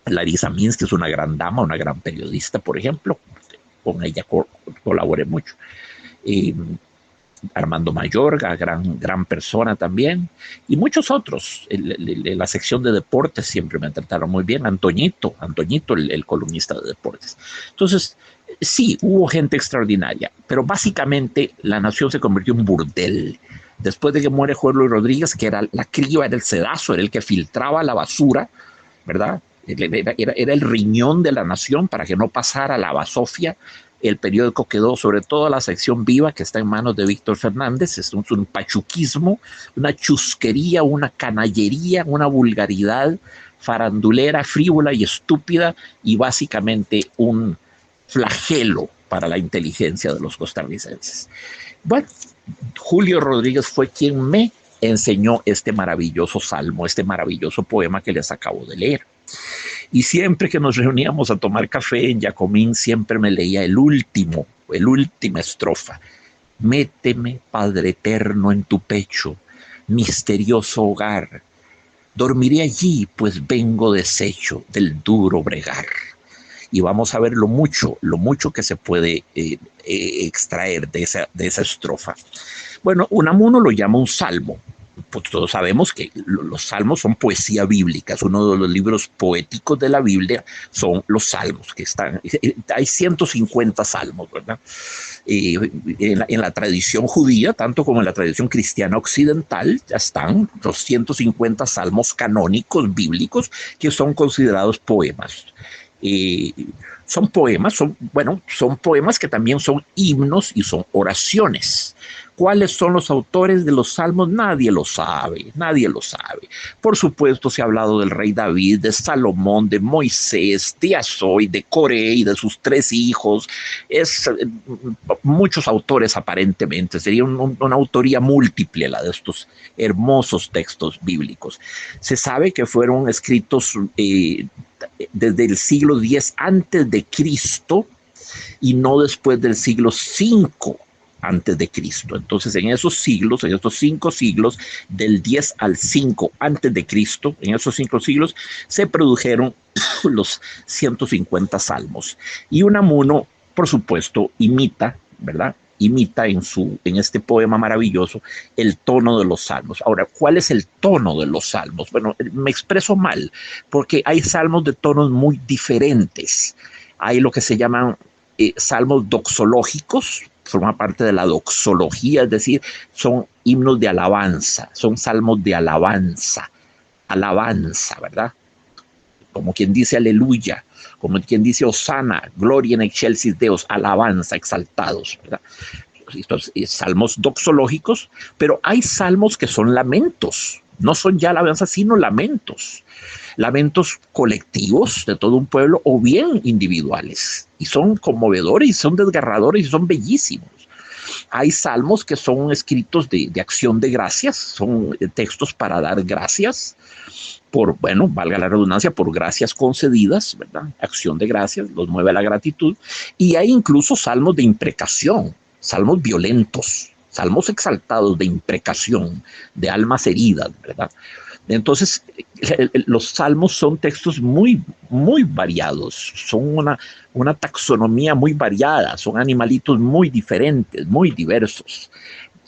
Larisa Mins, que es una gran dama, una gran periodista, por ejemplo, con ella colaboré mucho. Armando Mayorga, gran persona también, y muchos otros. La sección de deportes siempre me trataron muy bien. Antoñito, el columnista de deportes. Entonces, sí, hubo gente extraordinaria, pero básicamente La Nación se convirtió en un burdel. Después de que muere Julio Rodríguez, que era la criba, era el sedazo, era el que filtraba la basura, ¿verdad? Era el riñón de La Nación para que no pasara la basofia. El periódico quedó, sobre todo la sección Viva, que está en manos de Víctor Fernández, es un pachuquismo, una chusquería, una canallería, una vulgaridad farandulera, frívola y estúpida, y básicamente un flagelo para la inteligencia de los costarricenses. Bueno, Julio Rodríguez fue quien me enseñó este maravilloso salmo, este maravilloso poema que les acabo de leer. Y siempre que nos reuníamos a tomar café en Jacomín, siempre me leía el última estrofa. Méteme, Padre eterno, en tu pecho, misterioso hogar. Dormiré allí, pues vengo deshecho del duro bregar. Y vamos a ver lo mucho que se puede extraer de esa estrofa. Bueno, Unamuno lo llama un salmo. Pues todos sabemos que los salmos son poesía bíblica, es uno de los libros poéticos de la Biblia, son los salmos, que hay 150 salmos, ¿verdad? En la tradición judía, tanto como en la tradición cristiana occidental, ya están los 150 salmos canónicos bíblicos que son considerados poemas. Son poemas que también son himnos y son oraciones. ¿Cuáles son los autores de los salmos? Nadie lo sabe. Por supuesto, se ha hablado del rey David, de Salomón, de Moisés, de Azoy, de Coré y de sus 3 hijos. Muchos autores aparentemente. Sería una autoría múltiple la de estos hermosos textos bíblicos. Se sabe que fueron escritos desde el siglo X antes de Cristo, y no después del siglo V antes de Cristo. Entonces, en esos siglos, en estos 5 siglos, del 10 al 5 antes de Cristo, en esos 5 siglos, se produjeron los 150 salmos. Y Unamuno, por supuesto, imita, ¿verdad? Imita en este poema maravilloso el tono de los salmos. Ahora, ¿cuál es el tono de los salmos? Bueno, me expreso mal, porque hay salmos de tonos muy diferentes. Hay lo que se llaman salmos doxológicos, forma parte de la doxología, es decir, son himnos de alabanza, son salmos de alabanza, ¿verdad? Como quien dice aleluya, como quien dice Osana, gloria en excelsis Deus, alabanza, exaltados, ¿verdad? Entonces, salmos doxológicos, pero hay salmos que son lamentos, no son ya alabanzas, sino lamentos. Lamentos colectivos de todo un pueblo o bien individuales. Y son conmovedores, y son desgarradores, y son bellísimos. Hay salmos que son escritos de acción de gracias, son textos para dar gracias por, bueno, valga la redundancia, por gracias concedidas, ¿verdad? Acción de gracias, los mueve a la gratitud. Y hay incluso salmos de imprecación, salmos violentos, salmos exaltados de imprecación, de almas heridas, ¿verdad? Entonces, los salmos son textos muy, muy variados, son una taxonomía muy variada, son animalitos muy diferentes, muy diversos.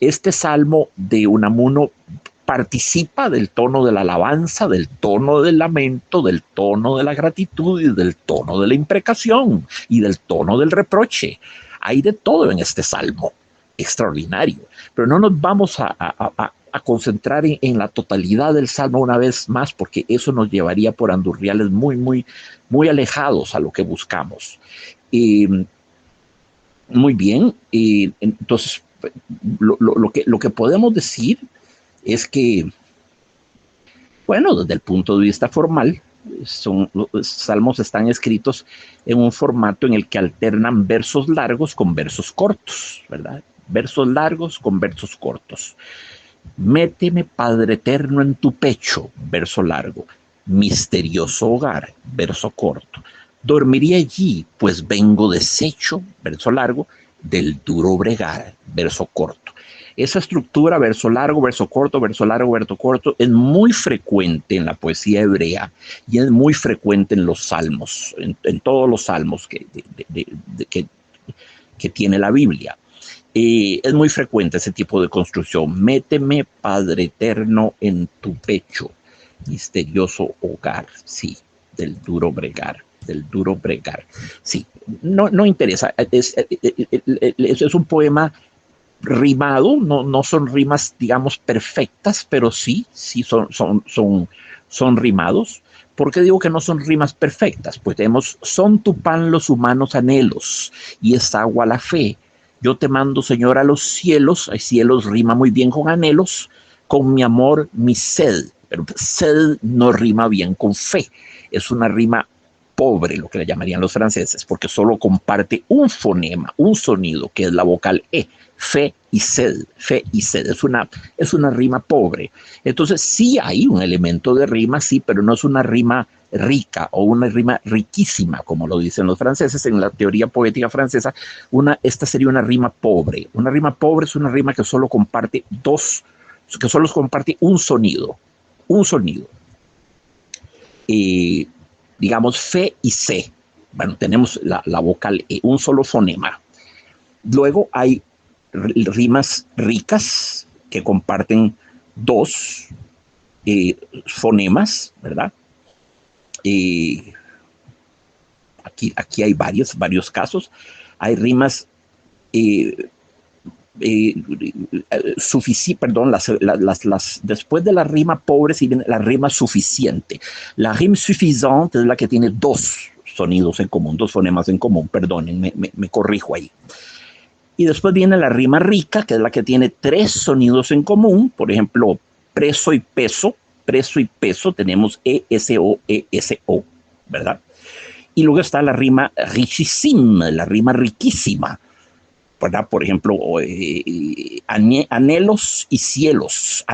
Este salmo de Unamuno participa del tono de la alabanza, del tono del lamento, del tono de la gratitud y del tono de la imprecación y del tono del reproche. Hay de todo en este salmo, extraordinario, pero no nos vamos a concentrar en la totalidad del salmo una vez más, porque eso nos llevaría por andurriales muy, muy, muy alejados a lo que buscamos. Muy bien, entonces lo que podemos decir es que, bueno, desde el punto de vista formal, los salmos están escritos en un formato en el que alternan versos largos con versos cortos, ¿verdad? Versos largos con versos cortos. Méteme, Padre eterno, en tu pecho, verso largo. Misterioso hogar, verso corto. Dormiré allí, pues vengo deshecho, verso largo, del duro bregar, verso corto. Esa estructura, verso largo, verso corto, verso largo, verso corto, es muy frecuente en la poesía hebrea y es muy frecuente en los salmos, en todos los salmos que tiene la Biblia. Es muy frecuente ese tipo de construcción. Méteme, Padre eterno, en tu pecho, misterioso hogar, sí, del duro bregar. Sí, no interesa. Es un poema rimado, no son rimas, digamos, perfectas, pero sí son rimados. ¿Por qué digo que no son rimas perfectas? Pues tenemos, son tu pan los humanos anhelos, y es agua la fe. Yo te mando, Señor, a los cielos. Hay cielos rima muy bien con anhelos, con mi amor, mi sed. Pero sed no rima bien con fe. Es una rima pobre, lo que le llamarían los franceses, porque solo comparte un fonema, un sonido, que es la vocal E. Fe y sed, es una rima pobre. Entonces sí hay un elemento de rima, sí, pero no es una rima rica o una rima riquísima, como lo dicen los franceses en la teoría poética francesa. Esta sería una rima pobre. Una rima pobre es una rima que solo comparte un sonido, digamos fe y C. Bueno, tenemos la vocal E, un solo fonema. Luego hay rimas ricas que comparten dos fonemas, ¿verdad? Aquí hay varios casos. Hay rimas después de la rima pobre sí viene la rima suficiente. La rima suffisante es la que tiene dos sonidos en común, dos fonemas en común, perdonen, me corrijo ahí. Y después viene la rima rica, que es la que tiene tres sonidos en común, por ejemplo, preso y peso, tenemos ESO, ¿verdad? Y luego está la rima richissime, la rima riquísima, ¿verdad? Por ejemplo, anhelos y cielos,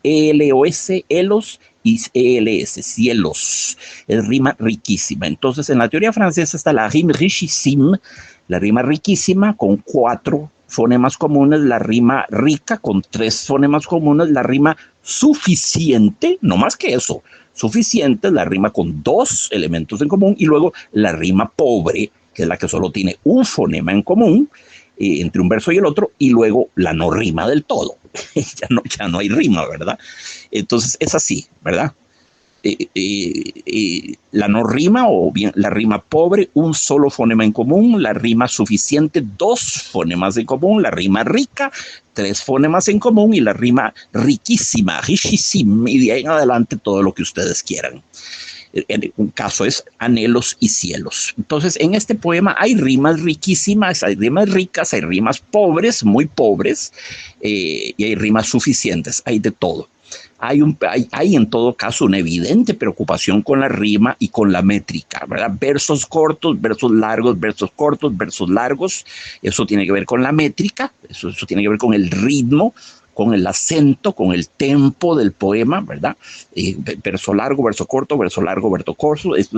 ELOS, elos, ELS, cielos. Es rima riquísima. Entonces, en la teoría francesa está la rime richissime, la rima riquísima con 4 fonemas comunes, la rima rica con 3 fonemas comunes, la rima suficiente, no más que eso, suficiente, la rima con 2 elementos en común, y luego la rima pobre, que es la que solo tiene un fonema en común, entre un verso y el otro, y luego la no rima del todo. Ya no hay rima, ¿verdad? Entonces es así, ¿verdad? La no rima, o bien la rima pobre, un solo fonema en común, la rima suficiente, 2 fonemas en común, la rima rica, 3 fonemas en común, y la rima riquísima, richísima, y de ahí en adelante todo lo que ustedes quieran. En un caso es anhelos y cielos. Entonces, en este poema hay rimas riquísimas, hay rimas ricas, hay rimas pobres, muy pobres, y hay rimas suficientes, hay de todo. Hay en todo caso una evidente preocupación con la rima y con la métrica, ¿verdad? Versos cortos, versos largos, versos cortos, versos largos. Eso tiene que ver con la métrica, eso tiene que ver con el ritmo, con el acento, con el tempo del poema, ¿verdad? Verso largo, verso corto, verso largo, verso corto. Es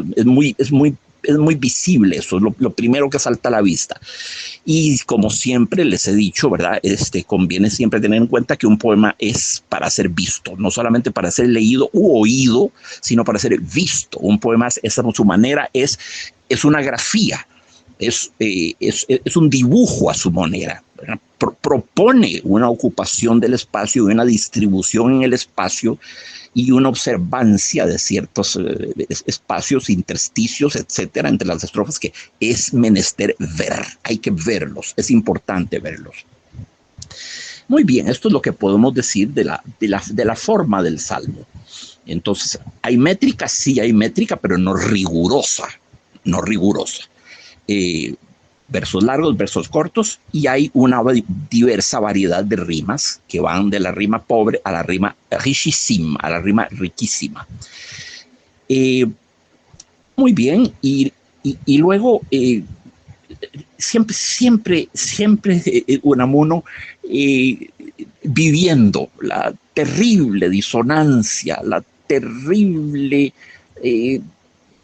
muy visible, eso es lo primero que salta a la vista. Y como siempre les he dicho, ¿verdad? Conviene siempre tener en cuenta que un poema es para ser visto, no solamente para ser leído u oído, sino para ser visto. Un poema, esa es su manera, es una grafía, es un dibujo a su manera. Propone una ocupación del espacio y una distribución en el espacio y una observancia de ciertos espacios, intersticios, etcétera, entre las estrofas, que es menester ver. Hay que verlos, es importante verlos. Muy bien, esto es lo que podemos decir de la forma del salmo. Entonces, ¿hay métrica? Sí, hay métrica, pero no rigurosa. No rigurosa. Versos largos, versos cortos, y hay una diversa variedad de rimas que van de la rima pobre a la rima richísima, a la rima riquísima. Muy bien, y luego siempre Unamuno viviendo la terrible disonancia, la terrible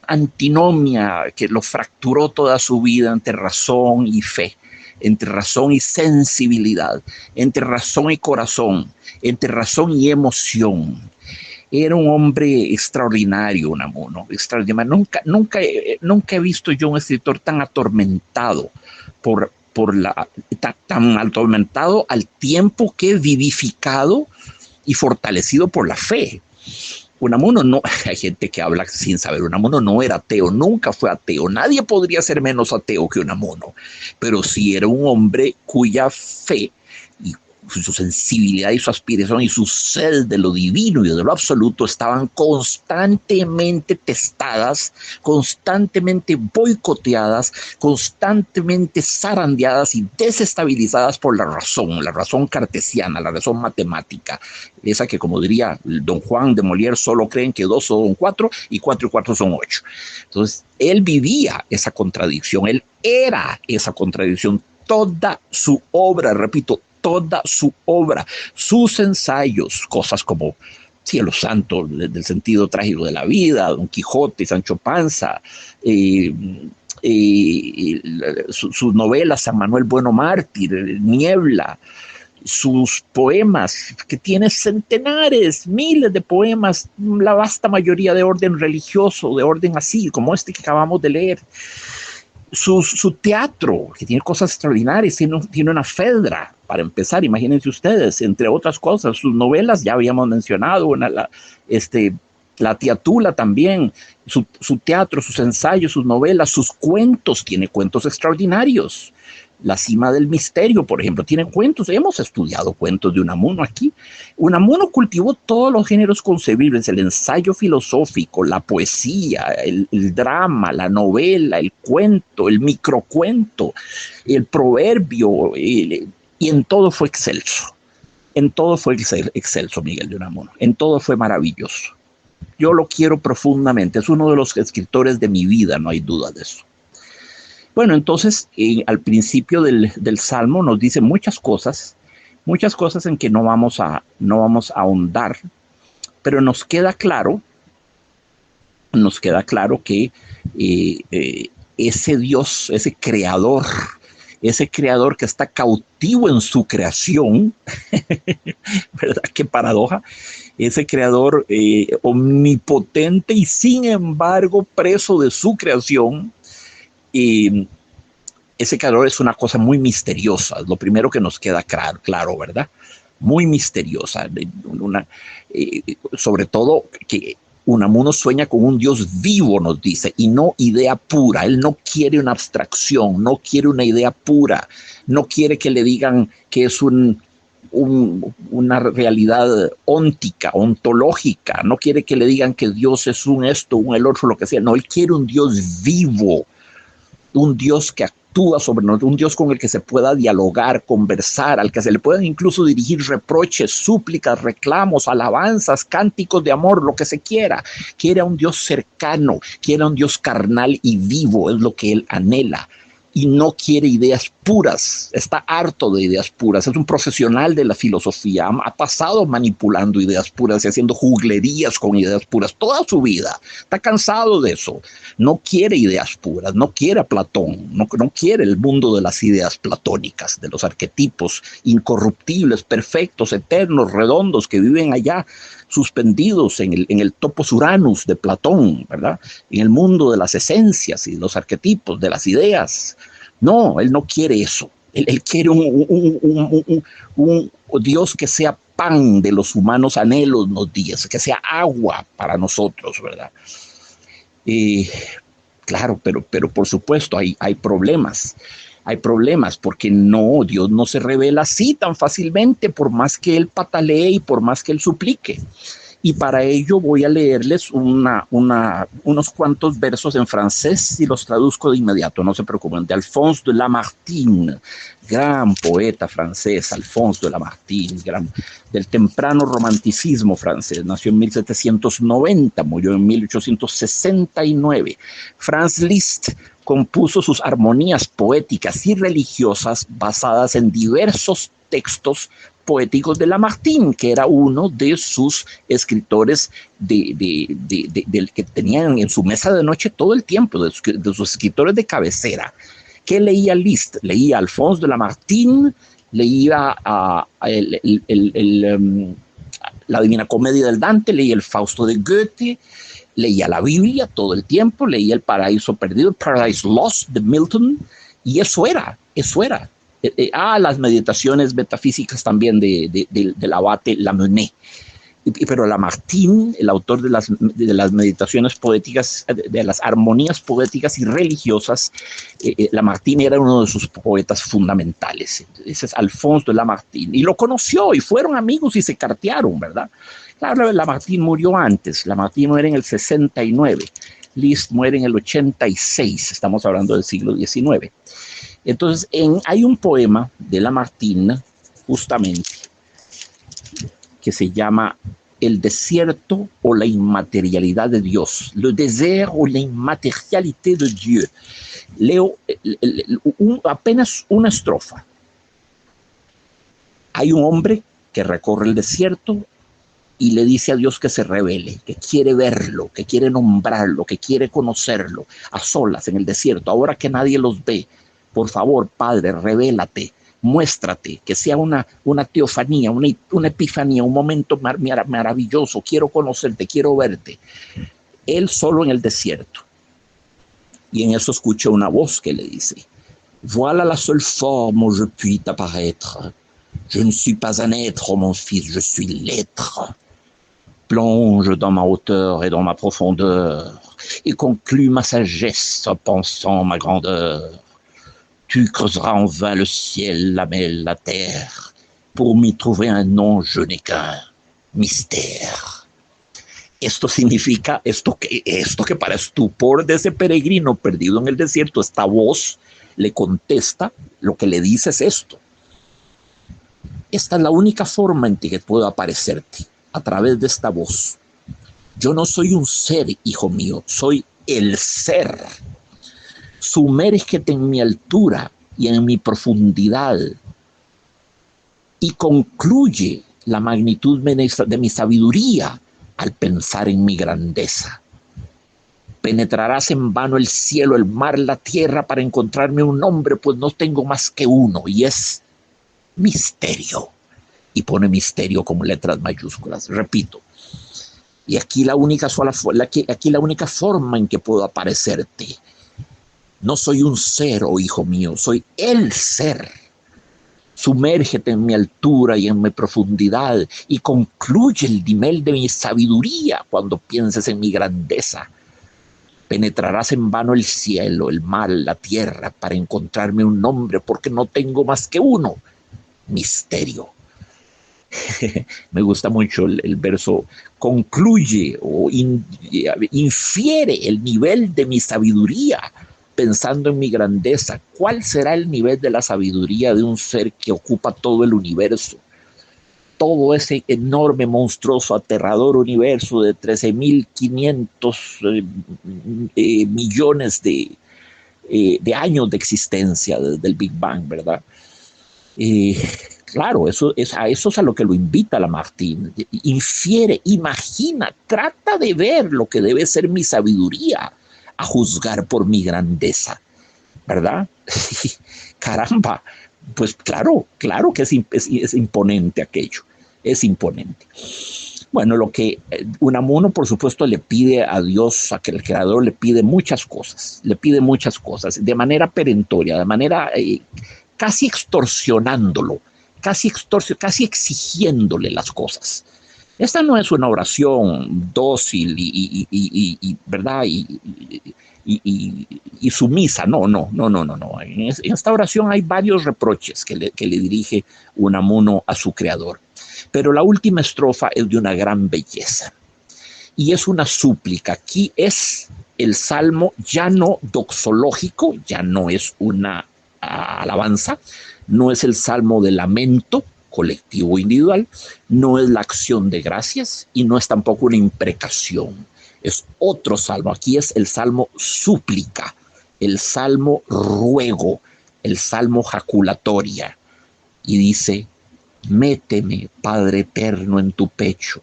antinomia que lo fracturó toda su vida entre razón y fe, entre razón y sensibilidad, entre razón y corazón, entre razón y emoción. Era un hombre extraordinario, Unamuno, extraordinario. Nunca he visto yo un escritor tan atormentado tan atormentado al tiempo que vivificado y fortalecido por la fe. Unamuno no, hay gente que habla sin saber, Unamuno no era ateo, nunca fue ateo, nadie podría ser menos ateo que Unamuno, pero sí era un hombre cuya fe y su sensibilidad y su aspiración y su sed de lo divino y de lo absoluto estaban constantemente testadas, constantemente boicoteadas, constantemente zarandeadas y desestabilizadas por la razón cartesiana, la razón matemática, esa que, como diría don Juan de Molière, solo creen que 2 son 4 y 4 y 4 son 8. Entonces, él vivía esa contradicción, él era esa contradicción, toda su obra, repito, toda su obra, sus ensayos, cosas como Cielo Santo, del sentido trágico de la vida, Don Quijote, Sancho Panza, sus novelas, San Manuel Bueno Mártir, Niebla, sus poemas, que tiene centenares, miles de poemas, la vasta mayoría de orden religioso, de orden así, como este que acabamos de leer. Su teatro, que tiene cosas extraordinarias, tiene una Fedra, para empezar, imagínense ustedes, entre otras cosas. Sus novelas, ya habíamos mencionado, La Tía Tula también, su teatro, sus ensayos, sus novelas, sus cuentos, tiene cuentos extraordinarios. La Cima del Misterio, por ejemplo, tiene cuentos. Hemos estudiado cuentos de Unamuno aquí. Unamuno cultivó todos los géneros concebibles: el ensayo filosófico, la poesía, el drama, la novela, el cuento, el microcuento, el proverbio, y en todo fue excelso. En todo fue excelso Miguel de Unamuno. En todo fue maravilloso. Yo lo quiero profundamente. Es uno de los escritores de mi vida, no hay duda de eso. Bueno, entonces, al principio del Salmo nos dice muchas cosas en que no vamos a ahondar, Pero nos queda claro que ese Dios, ese creador que está cautivo en su creación, ¿verdad? Qué paradoja. Ese creador omnipotente y sin embargo preso de su creación, ese creador es una cosa muy misteriosa. Lo primero que nos queda claro, ¿verdad? Muy misteriosa. Sobre todo que Unamuno sueña con un Dios vivo, nos dice, y no idea pura. Él no quiere una abstracción, no quiere una idea pura, no quiere que le digan que es una realidad óntica, ontológica, no quiere que le digan que Dios es un esto, un el otro, lo que sea. No, él quiere un Dios vivo, un Dios que actúa sobre nosotros, un Dios con el que se pueda dialogar, conversar, al que se le puedan incluso dirigir reproches, súplicas, reclamos, alabanzas, cánticos de amor, lo que se quiera. Quiere a un Dios cercano, quiere a un Dios carnal y vivo, es lo que él anhela. Y no quiere ideas puras, está harto de ideas puras, es un profesional de la filosofía, ha pasado manipulando ideas puras y haciendo juglerías con ideas puras toda su vida, está cansado de eso, no quiere ideas puras, no quiere a Platón, no quiere el mundo de las ideas platónicas, de los arquetipos incorruptibles, perfectos, eternos, redondos, que viven allá, suspendidos en el topos Uranus de Platón, ¿verdad? En el mundo de las esencias y los arquetipos, de las ideas. No, él no quiere eso. Él quiere un Dios que sea pan de los humanos anhelos, nos dice, que sea agua para nosotros, ¿verdad? Claro, pero por supuesto hay problemas. Hay problemas porque Dios no se revela así tan fácilmente, por más que él patalee y por más que él suplique. Y para ello voy a leerles unos cuantos versos en francés y los traduzco de inmediato, no se preocupen, de Alphonse de Lamartine, gran poeta francés, Alphonse de Lamartine, del temprano romanticismo francés, nació en 1790, murió en 1869. Franz Liszt compuso sus armonías poéticas y religiosas basadas en diversos textos poéticos de Lamartine, que era uno de sus escritores del que tenían en su mesa de noche todo el tiempo, de sus escritores de cabecera. ¿Qué leía Liszt? Leía Alphonse de Lamartine, leía la Divina Comedia del Dante, leía el Fausto de Goethe, leía la Biblia todo el tiempo, leía el Paraíso Perdido, Paradise Lost de Milton, y eso era. Las meditaciones metafísicas también del abate Lamennais. Pero Lamartine, el autor de las meditaciones poéticas, de las armonías poéticas y religiosas, Lamartine era uno de sus poetas fundamentales. Ese es Alphonse de Lamartine. Y lo conoció y fueron amigos y se cartearon, ¿verdad? Claro, Lamartine murió antes. Lamartine muere en el 69. Liszt muere en el 86. Estamos hablando del siglo XIX. Entonces, hay un poema de Lamartine, justamente, que se llama El desierto o la inmaterialidad de Dios, Le désert ou l'immatérialité de Dieu. Leo apenas una estrofa. Hay un hombre que recorre el desierto y le dice a Dios que se revele, que quiere verlo, que quiere nombrarlo, que quiere conocerlo, a solas en el desierto, ahora que nadie los ve. Por favor, Padre, revélate, muéstrate, que sea una teofanía, una epifanía, un momento maravilloso. Quiero conocerte, quiero verte. Él solo en el desierto. Y en eso escucha una voz que le dice: Voilà la seule forme où je puis t'apparaître. Je ne suis pas un être, mon fils, je suis l'être. Plonge dans ma hauteur et dans ma profondeur, et conclue ma sagesse en pensant ma grandeur. Tu creuseras en vain le ciel, la mer, la terre. Pour m'y trouver un nom, je n'ai qu'un mystère. Esto significa, esto que para estupor de ese peregrino perdido en el desierto, esta voz le contesta, lo que le dice es esto: esta es la única forma en que puedo aparecerte, a través de esta voz. Yo no soy un ser, hijo mío, soy el ser. Sumérgete en mi altura y en mi profundidad y concluye la magnitud de mi sabiduría al pensar en mi grandeza. Penetrarás en vano el cielo, el mar, la tierra para encontrarme un nombre, pues no tengo más que uno, y es misterio. Y pone misterio como letras mayúsculas. Repito, y aquí la única forma en que puedo aparecerte. No soy un ser, oh hijo mío, soy el ser. Sumérgete en mi altura y en mi profundidad y concluye el nivel de mi sabiduría cuando pienses en mi grandeza. Penetrarás en vano el cielo, el mar, la tierra para encontrarme un nombre porque no tengo más que uno, misterio. Me gusta mucho el verso, concluye o infiere el nivel de mi sabiduría pensando en mi grandeza. ¿Cuál será el nivel de la sabiduría de un ser que ocupa todo el universo? Todo ese enorme, monstruoso, aterrador universo de 13.500 millones de años de existencia desde el Big Bang, ¿verdad? Claro, a eso es a lo que lo invita Lamartine. Infiere, imagina, trata de ver lo que debe ser mi sabiduría a juzgar por mi grandeza, ¿verdad? Caramba, pues claro que es imponente aquello, es imponente. Bueno, lo que Unamuno, por supuesto, le pide a Dios, a que el Creador le pide muchas cosas, de manera perentoria, de manera casi extorsionándolo, casi exigiéndole las cosas. Esta no es una oración dócil ¿verdad? Y sumisa, no. En esta oración hay varios reproches que le dirige Unamuno a su creador. Pero la última estrofa es de una gran belleza. Y es una súplica. Aquí es el salmo ya no doxológico, ya no es una alabanza, no es el salmo de lamento colectivo o individual, no es la acción de gracias y no es tampoco una imprecación. Es otro salmo. Aquí es el salmo súplica, el salmo ruego, el salmo jaculatoria. Y dice, méteme, Padre eterno, en tu pecho,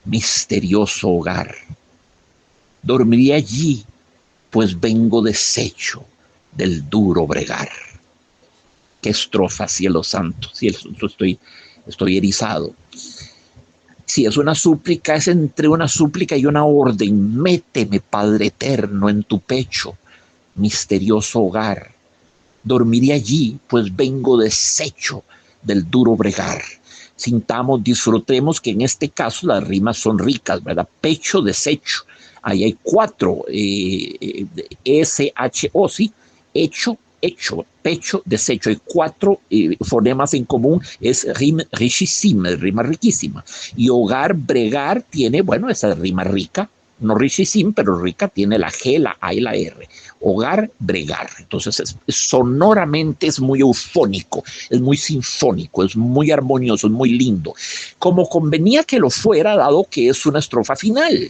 misterioso hogar. Dormiré allí, pues vengo deshecho del duro bregar. Qué estrofa, cielo santo, estoy erizado. Si es una súplica, es entre una súplica y una orden. Méteme, Padre eterno, en tu pecho, misterioso hogar. Dormiré allí, pues vengo deshecho del duro bregar. Sintamos, disfrutemos que en este caso las rimas son ricas, ¿verdad? Pecho, desecho. Ahí hay 4 S-H-O, ¿sí? Hecho, pecho, desecho. Hay 4 fonemas en común, es rima riquísima. Y hogar, bregar, tiene, bueno, esa rima rica, no richisim, pero rica, tiene la G, la A y la R. Hogar, bregar. Entonces, sonoramente es muy eufónico, es muy sinfónico, es muy armonioso, es muy lindo. Como convenía que lo fuera, dado que es una estrofa final.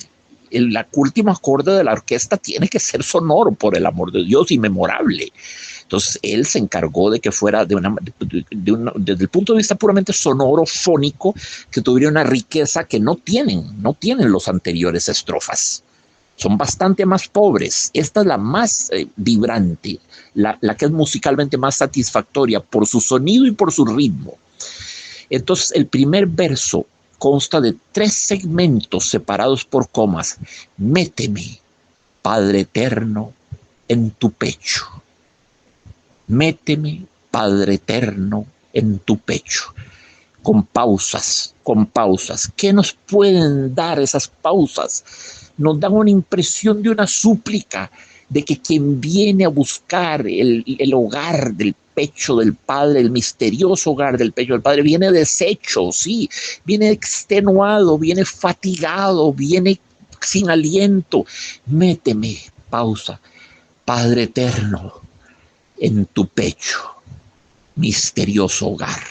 El último acorde de la orquesta tiene que ser sonoro, por el amor de Dios, y memorable. Entonces, él se encargó de que fuera desde el punto de vista puramente sonoro, fónico, que tuviera una riqueza que no tienen los anteriores estrofas. Son bastante más pobres. Esta es la más vibrante, la que es musicalmente más satisfactoria por su sonido y por su ritmo. Entonces, el primer verso consta de 3 segmentos separados por comas. Méteme, Padre eterno, en tu pecho. Méteme, Padre eterno, en tu pecho. Con pausas. ¿Qué nos pueden dar esas pausas? Nos dan una impresión de una súplica, de que quien viene a buscar el hogar del pecho del Padre, el misterioso hogar del pecho del Padre, viene deshecho, sí, viene extenuado, viene fatigado, viene sin aliento. Méteme, pausa, Padre eterno, en tu pecho, misterioso hogar.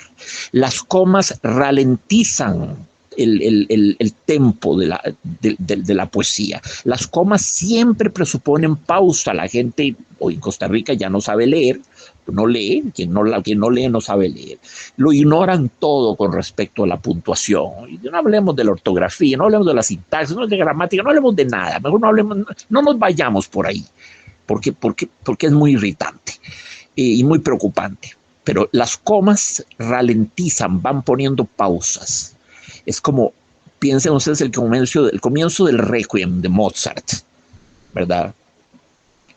Las comas ralentizan el tempo de la poesía. Las comas siempre presuponen pausa. La gente hoy en Costa Rica ya no sabe leer, no lee, quien no lee no sabe leer. Lo ignoran todo con respecto a la puntuación. Y no hablemos de la ortografía, no hablemos de la sintaxis, no de gramática, no hablemos de nada. Mejor no nos vayamos por ahí, porque es muy irritante y muy preocupante. Pero las comas ralentizan, van poniendo pausas. Es como, piensen ustedes el comienzo del Requiem de Mozart, ¿verdad?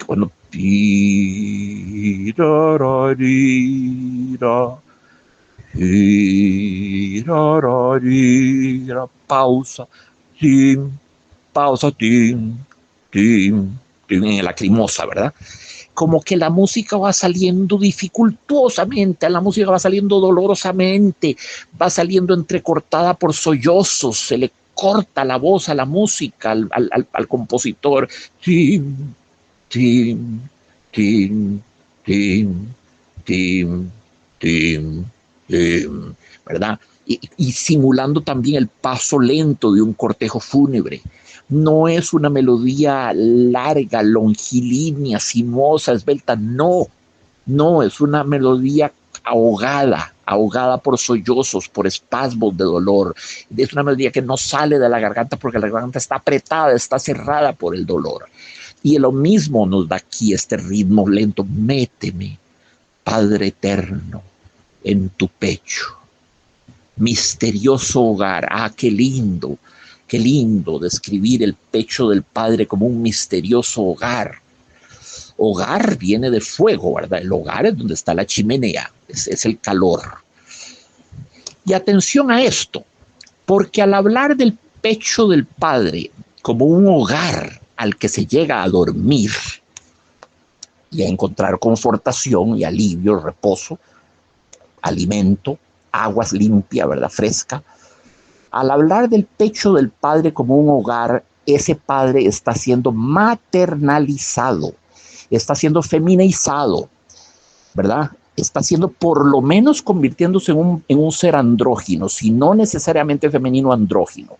Cuando pausa, tim, pausa, tim, tim, tim, en la lacrimosa, ¿verdad? Como que la música va saliendo dificultuosamente, la música va saliendo dolorosamente, va saliendo entrecortada por sollozos, se le corta la voz a la música, al compositor. Tim, tim, tim, tim, tim, tim, tim, ¿verdad? Y simulando también el paso lento de un cortejo fúnebre. No es una melodía larga, longilínea, sinuosa, esbelta, no, es una melodía ahogada por sollozos, por espasmos de dolor. Es una melodía que no sale de la garganta porque la garganta está apretada, está cerrada por el dolor. Y lo mismo nos da aquí este ritmo lento. Méteme, Padre eterno, en tu pecho. Misterioso hogar. Ah, qué lindo describir el pecho del Padre como un misterioso hogar. Hogar viene de fuego, ¿verdad? El hogar es donde está la chimenea, es el calor. Y atención a esto, porque al hablar del pecho del Padre como un hogar al que se llega a dormir y a encontrar confortación y alivio, reposo, alimento, aguas limpias, ¿verdad? Fresca. Al hablar del pecho del Padre como un hogar, ese Padre está siendo maternalizado, está siendo feminizado, ¿verdad? Está siendo por lo menos convirtiéndose en un ser andrógino, si no necesariamente femenino andrógino.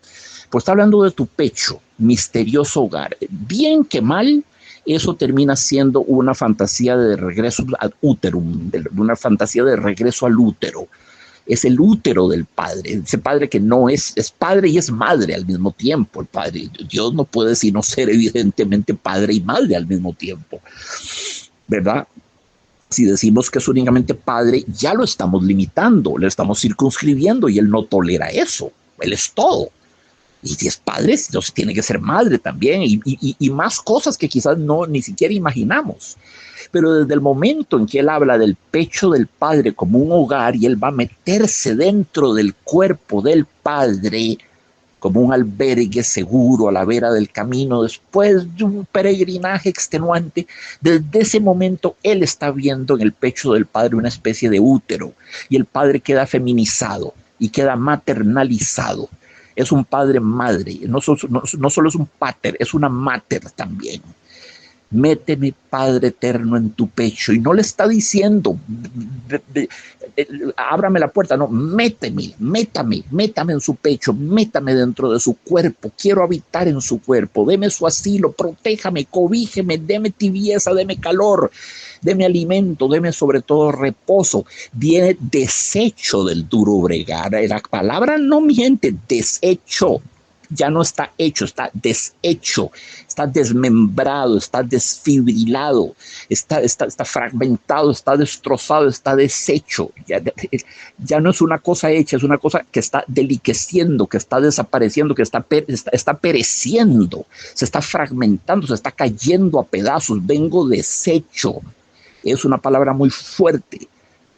Pues está hablando de tu pecho, misterioso hogar. Bien que mal, eso termina siendo una fantasía de regreso ad úterum, una fantasía de regreso al útero. Es el útero del Padre, ese Padre que no es Padre y es Madre al mismo tiempo. El Padre, Dios no puede sino ser evidentemente Padre y Madre al mismo tiempo, ¿verdad? Si decimos que es únicamente Padre, ya lo estamos limitando, le estamos circunscribiendo y Él no tolera eso, Él es todo. Y si es Padre, entonces tiene que ser Madre también y más cosas que quizás ni siquiera imaginamos. Pero desde el momento en que él habla del pecho del Padre como un hogar y él va a meterse dentro del cuerpo del Padre como un albergue seguro a la vera del camino después de un peregrinaje extenuante, desde ese momento él está viendo en el pecho del Padre una especie de útero y el Padre queda feminizado y queda maternalizado. Es un padre madre, no solo es un pater, es una mater también. Méteme, Padre eterno, en tu pecho. Y no le está diciendo, ábrame la puerta, no, métame en su pecho, métame dentro de su cuerpo, quiero habitar en su cuerpo, deme su asilo, protéjame, cobíjeme, deme tibieza, deme calor, deme alimento, deme sobre todo reposo. Viene desecho del duro bregar, la palabra no miente, desecho. Ya no está hecho, está deshecho, está desmembrado, está desfibrilado, está fragmentado, está destrozado, está deshecho. Ya no es una cosa hecha, es una cosa que está deliqueciendo, que está desapareciendo, que está pereciendo, se está fragmentando, se está cayendo a pedazos. Vengo deshecho. Es una palabra muy fuerte.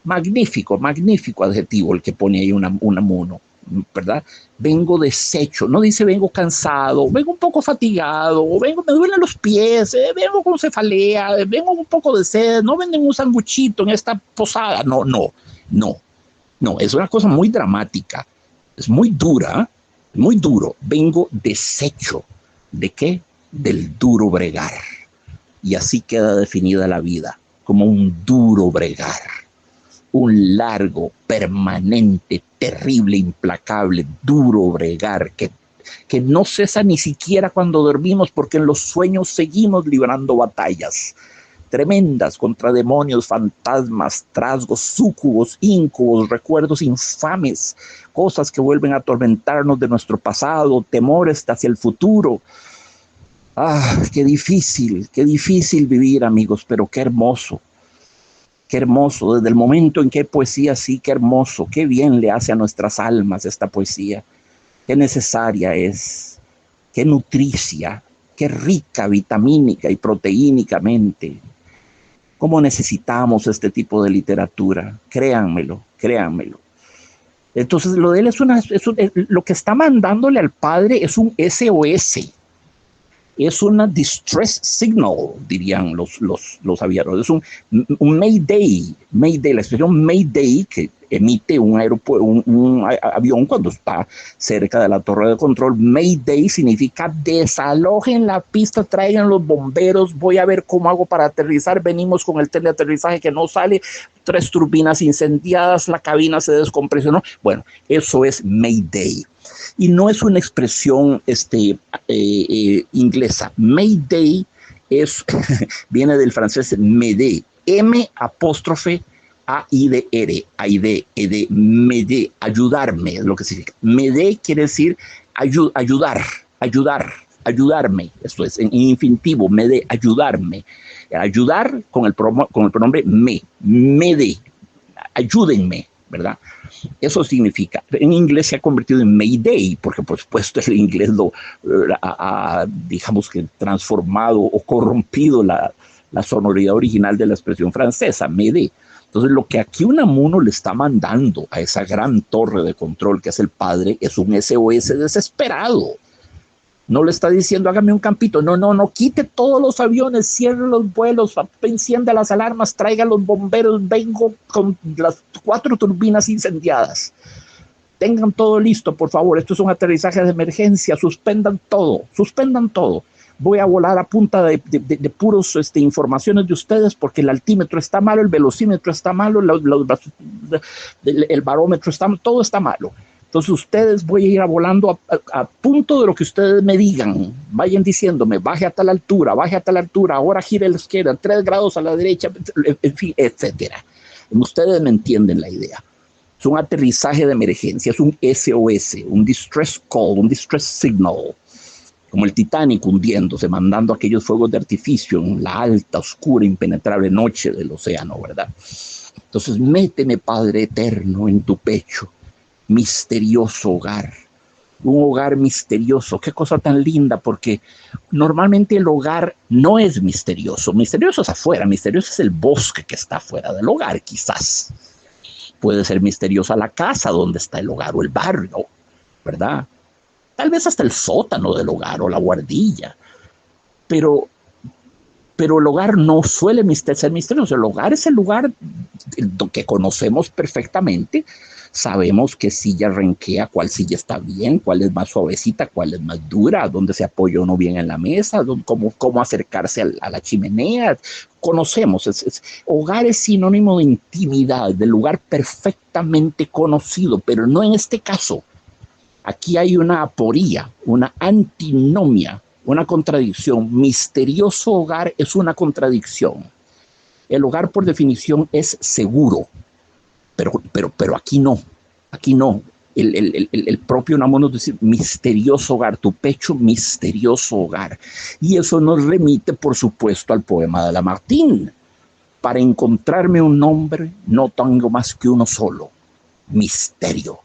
Magnífico adjetivo el que pone ahí Unamuno, ¿verdad? Vengo deshecho, no dice vengo cansado, vengo un poco fatigado, me duelen los pies, vengo con cefalea, vengo un poco de sed, no venden un sanguchito en esta posada. No, es una cosa muy dramática, es muy dura, muy duro. Vengo deshecho. ¿De qué? Del duro bregar. Y así queda definida la vida, como un duro bregar. Un largo, permanente, terrible, implacable, duro bregar que no cesa ni siquiera cuando dormimos, porque en los sueños seguimos librando batallas. tremendas contra demonios, fantasmas, trasgos, súcubos, íncubos, recuerdos infames, cosas que vuelven a atormentarnos de nuestro pasado, temores hacia el futuro. Ah, qué difícil vivir, amigos, pero qué hermoso, desde el momento en que hay poesía, sí, qué hermoso, qué bien le hace a nuestras almas esta poesía, qué necesaria es, qué nutricia, qué rica vitamínica y proteínicamente. ¿Cómo necesitamos este tipo de literatura? Créanmelo. Entonces, lo de él lo que está mandándole al padre es un SOS. Es una distress signal, dirían los aviadores. Es un Mayday, la expresión Mayday que emite un avión cuando está cerca de la torre de control. Mayday significa desalojen la pista, traigan los bomberos, voy a ver cómo hago para aterrizar, venimos con el teleaterrizaje que no sale, 3 turbinas incendiadas, la cabina se descompresionó. Bueno, eso es Mayday. Y no es una expresión inglesa. Mayday viene del francés m'aider, M''A''D', m'aider, ayudarme, es lo que significa. M'aider quiere decir ayudarme, esto es en infinitivo, m'aider, ayudarme. Ayudar con el pronombre m'aider, ayúdenme, ¿verdad? Eso significa, en inglés se ha convertido en Mayday, porque por supuesto el inglés lo ha, digamos que transformado o corrompido la sonoridad original de la expresión francesa, Mayday. Entonces lo que aquí Unamuno le está mandando a esa gran torre de control que es el padre es un SOS desesperado. No le está diciendo hágame un campito, no, quite todos los aviones, cierre los vuelos, encienda las alarmas, traiga los bomberos, vengo con las 4 turbinas incendiadas. Tengan todo listo, por favor, esto es un aterrizaje de emergencia, suspendan todo. Voy a volar a punta de puros informaciones de ustedes porque el altímetro está malo, el velocímetro está malo, el barómetro está malo, todo está malo. Entonces ustedes voy a ir volando a punto de lo que ustedes me digan. Vayan diciéndome, baje a tal altura, ahora gire a la izquierda, 3 grados a la derecha, en fin, etcétera. Ustedes me entienden la idea. Es un aterrizaje de emergencia, es un SOS, un distress call, un distress signal. Como el Titanic hundiéndose, mandando aquellos fuegos de artificio en la alta, oscura, impenetrable noche del océano, ¿verdad? Entonces, méteme, Padre eterno, en tu pecho. Misterioso hogar, un hogar misterioso, qué cosa tan linda, porque normalmente el hogar no es misterioso es afuera, misterioso es el bosque que está afuera del hogar, quizás. Puede ser misteriosa la casa donde está el hogar o el barrio, ¿verdad? Tal vez hasta el sótano del hogar o la guardilla, pero el hogar no suele ser misterioso. El hogar es el lugar que conocemos perfectamente. Sabemos qué silla renquea, cuál silla está bien, cuál es más suavecita, cuál es más dura, dónde se apoya uno bien en la mesa, cómo acercarse a la chimenea. Conocemos, hogar es sinónimo de intimidad, del lugar perfectamente conocido, pero no en este caso. Aquí hay una aporía, una antinomia, una contradicción. Misterioso hogar es una contradicción. El hogar por definición es seguro, pero aquí no. El propio Unamuno dice misterioso hogar, tu pecho misterioso hogar. Y eso nos remite, por supuesto, al poema de Lamartine. Para encontrarme un nombre no tengo más que uno solo, misterio.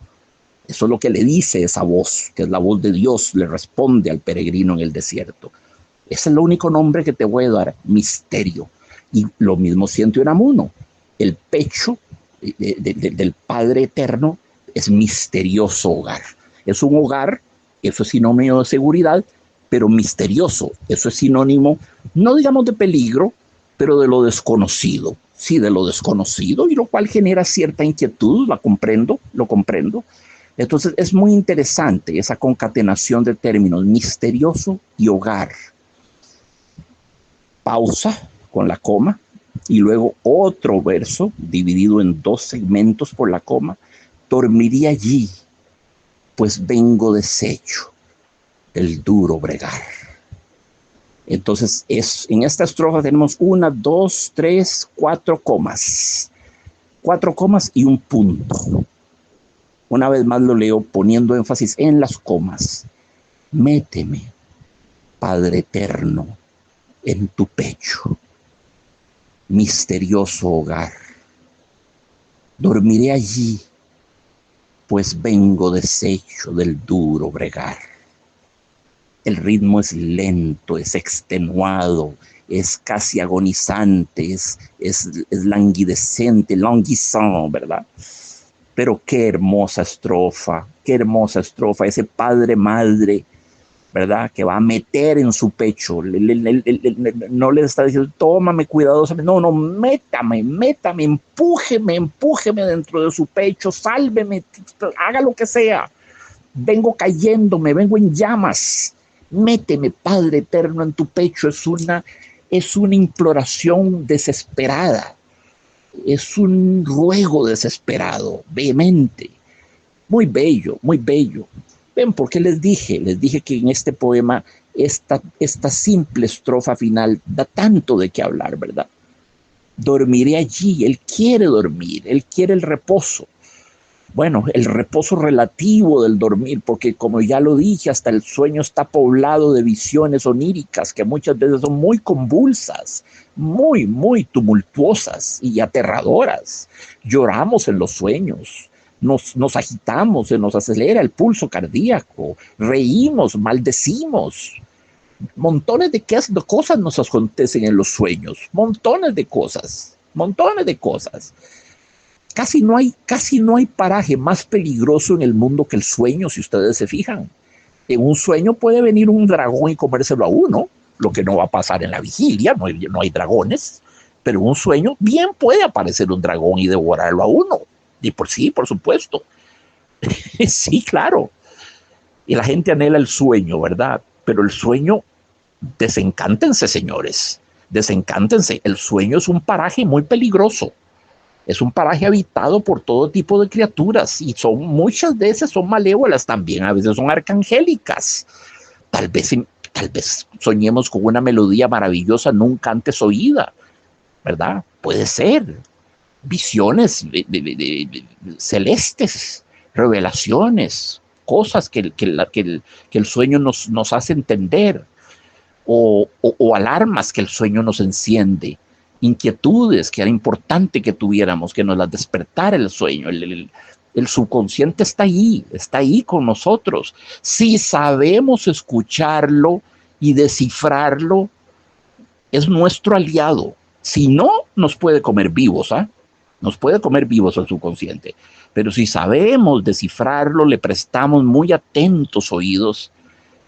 Eso es lo que le dice esa voz, que es la voz de Dios, le responde al peregrino en el desierto. Ese es el único nombre que te voy a dar, misterio. Y lo mismo siente Unamuno. El pecho del Padre Eterno es misterioso hogar. Es un hogar, eso es sinónimo de seguridad, pero misterioso. Eso es sinónimo, no digamos de peligro, pero de lo desconocido. Sí, de lo desconocido, y lo cual genera cierta inquietud, lo comprendo. Entonces es muy interesante esa concatenación de términos, misterioso y hogar. Pausa con la coma y luego otro verso dividido en 2 segmentos por la coma. Dormiré allí, pues vengo deshecho el duro bregar. Entonces, en esta estrofa tenemos 1, 2, 3, 4 comas. 4 comas y un punto. Una vez más lo leo poniendo énfasis en las comas. Méteme, Padre eterno, en tu pecho, misterioso hogar. Dormiré allí, pues vengo deshecho del duro bregar. El ritmo es lento, es extenuado, es casi agonizante, es languidecente, languissant, ¿verdad? Pero qué hermosa estrofa, ese padre madre, ¿verdad? Que va a meter en su pecho, no le está diciendo, tómame cuidadosamente, no, métame, empújeme dentro de su pecho, sálveme, haga lo que sea, vengo cayéndome, vengo en llamas, méteme, Padre eterno, en tu pecho. Es una imploración desesperada, es un ruego desesperado, vehemente, muy bello, muy bello. Ven, ¿por qué les dije? Les dije que en este poema esta simple estrofa final da tanto de qué hablar, ¿verdad? Dormiré allí, él quiere dormir, él quiere el reposo. Bueno, el reposo relativo del dormir, porque como ya lo dije, hasta el sueño está poblado de visiones oníricas que muchas veces son muy convulsas, muy tumultuosas y aterradoras. Lloramos en los sueños, nos agitamos, se nos acelera el pulso cardíaco, reímos, maldecimos. Montones de cosas nos acontecen en los sueños, montones de cosas. Casi no hay paraje más peligroso en el mundo que el sueño, si ustedes se fijan. En un sueño puede venir un dragón y comérselo a uno, lo que no va a pasar en la vigilia, no hay dragones, pero en un sueño bien puede aparecer un dragón y devorarlo a uno. Y por sí, por supuesto. Sí, claro. Y la gente anhela el sueño, ¿verdad? Pero el sueño, desencántense, señores, desencántense. El sueño es un paraje muy peligroso. Es un paraje habitado por todo tipo de criaturas y muchas veces son malévolas también, a veces son arcangélicas. Tal vez soñemos con una melodía maravillosa nunca antes oída, ¿verdad? Puede ser. Visiones celestes, revelaciones, cosas que el sueño nos hace entender, o alarmas que el sueño nos enciende, inquietudes que era importante que tuviéramos, que nos las despertara el sueño. El subconsciente está ahí con nosotros. Si sabemos escucharlo y descifrarlo, es nuestro aliado. Si no, nos puede comer vivos, ¿ah? Nos puede comer vivos el subconsciente. Pero si sabemos descifrarlo, le prestamos muy atentos oídos,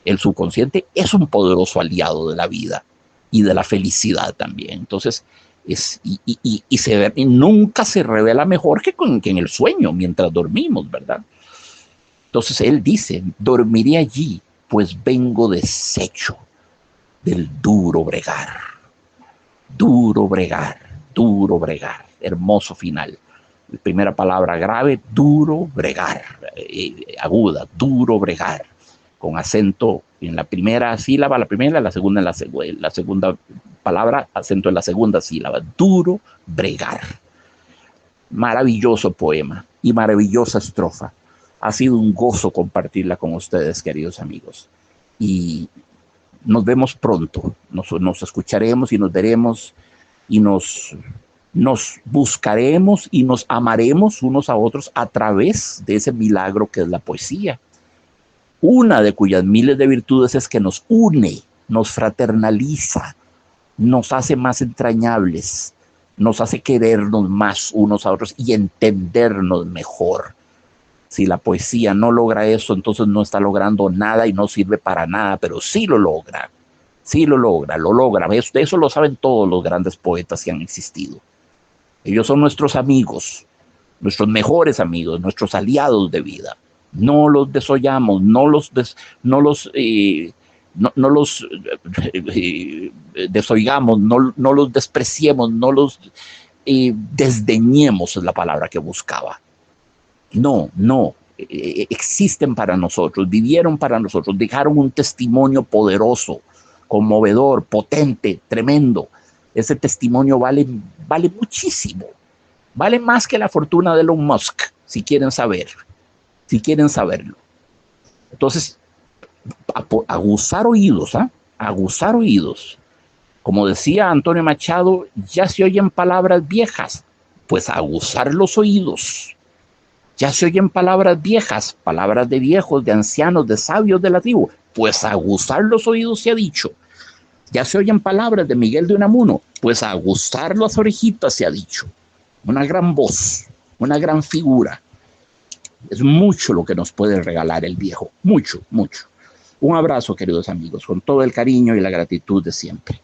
el subconsciente es un poderoso aliado de la vida y de la felicidad también. Entonces, nunca se revela mejor que en el sueño, mientras dormimos, ¿verdad? Entonces él dice, dormiré allí, pues vengo deshecho del duro bregar. Duro bregar, duro bregar. Hermoso final. La primera palabra grave, duro bregar, aguda, duro bregar, con acento en la primera sílaba, la primera, la segunda en la segunda palabra, acento en la segunda sílaba, duro bregar. Maravilloso poema y maravillosa estrofa. Ha sido un gozo compartirla con ustedes, queridos amigos. Y nos vemos pronto, nos escucharemos y nos veremos y nos buscaremos y nos amaremos unos a otros a través de ese milagro que es la poesía. Una de cuyas miles de virtudes es que nos une, nos fraternaliza, nos hace más entrañables, nos hace querernos más unos a otros y entendernos mejor. Si la poesía no logra eso, entonces no está logrando nada y no sirve para nada, pero sí lo logra. Lo logra. De eso lo saben todos los grandes poetas que han existido. Ellos son nuestros amigos, nuestros mejores amigos, nuestros aliados de vida. No los desoyamos, no los desoigamos, no los despreciemos, no los desdeñemos, es la palabra que buscaba. No, existen para nosotros, vivieron para nosotros, dejaron un testimonio poderoso conmovedor, potente, tremendo. Ese testimonio vale muchísimo. Vale más que la fortuna de Elon Musk, si quieren saber, si quieren saberlo. Entonces, aguzar oídos, ¿eh? Aguzar oídos. Como decía Antonio Machado, ya se oyen palabras viejas, pues aguzar los oídos. Ya se oyen palabras viejas, palabras de viejos, de ancianos, de sabios de la tribu, pues aguzar los oídos se ha dicho. Ya se oyen palabras de Miguel de Unamuno, pues aguzar las orejitas se ha dicho. Una gran voz, una gran figura. Es mucho lo que nos puede regalar el viejo, mucho, mucho. Un abrazo, queridos amigos, con todo el cariño y la gratitud de siempre.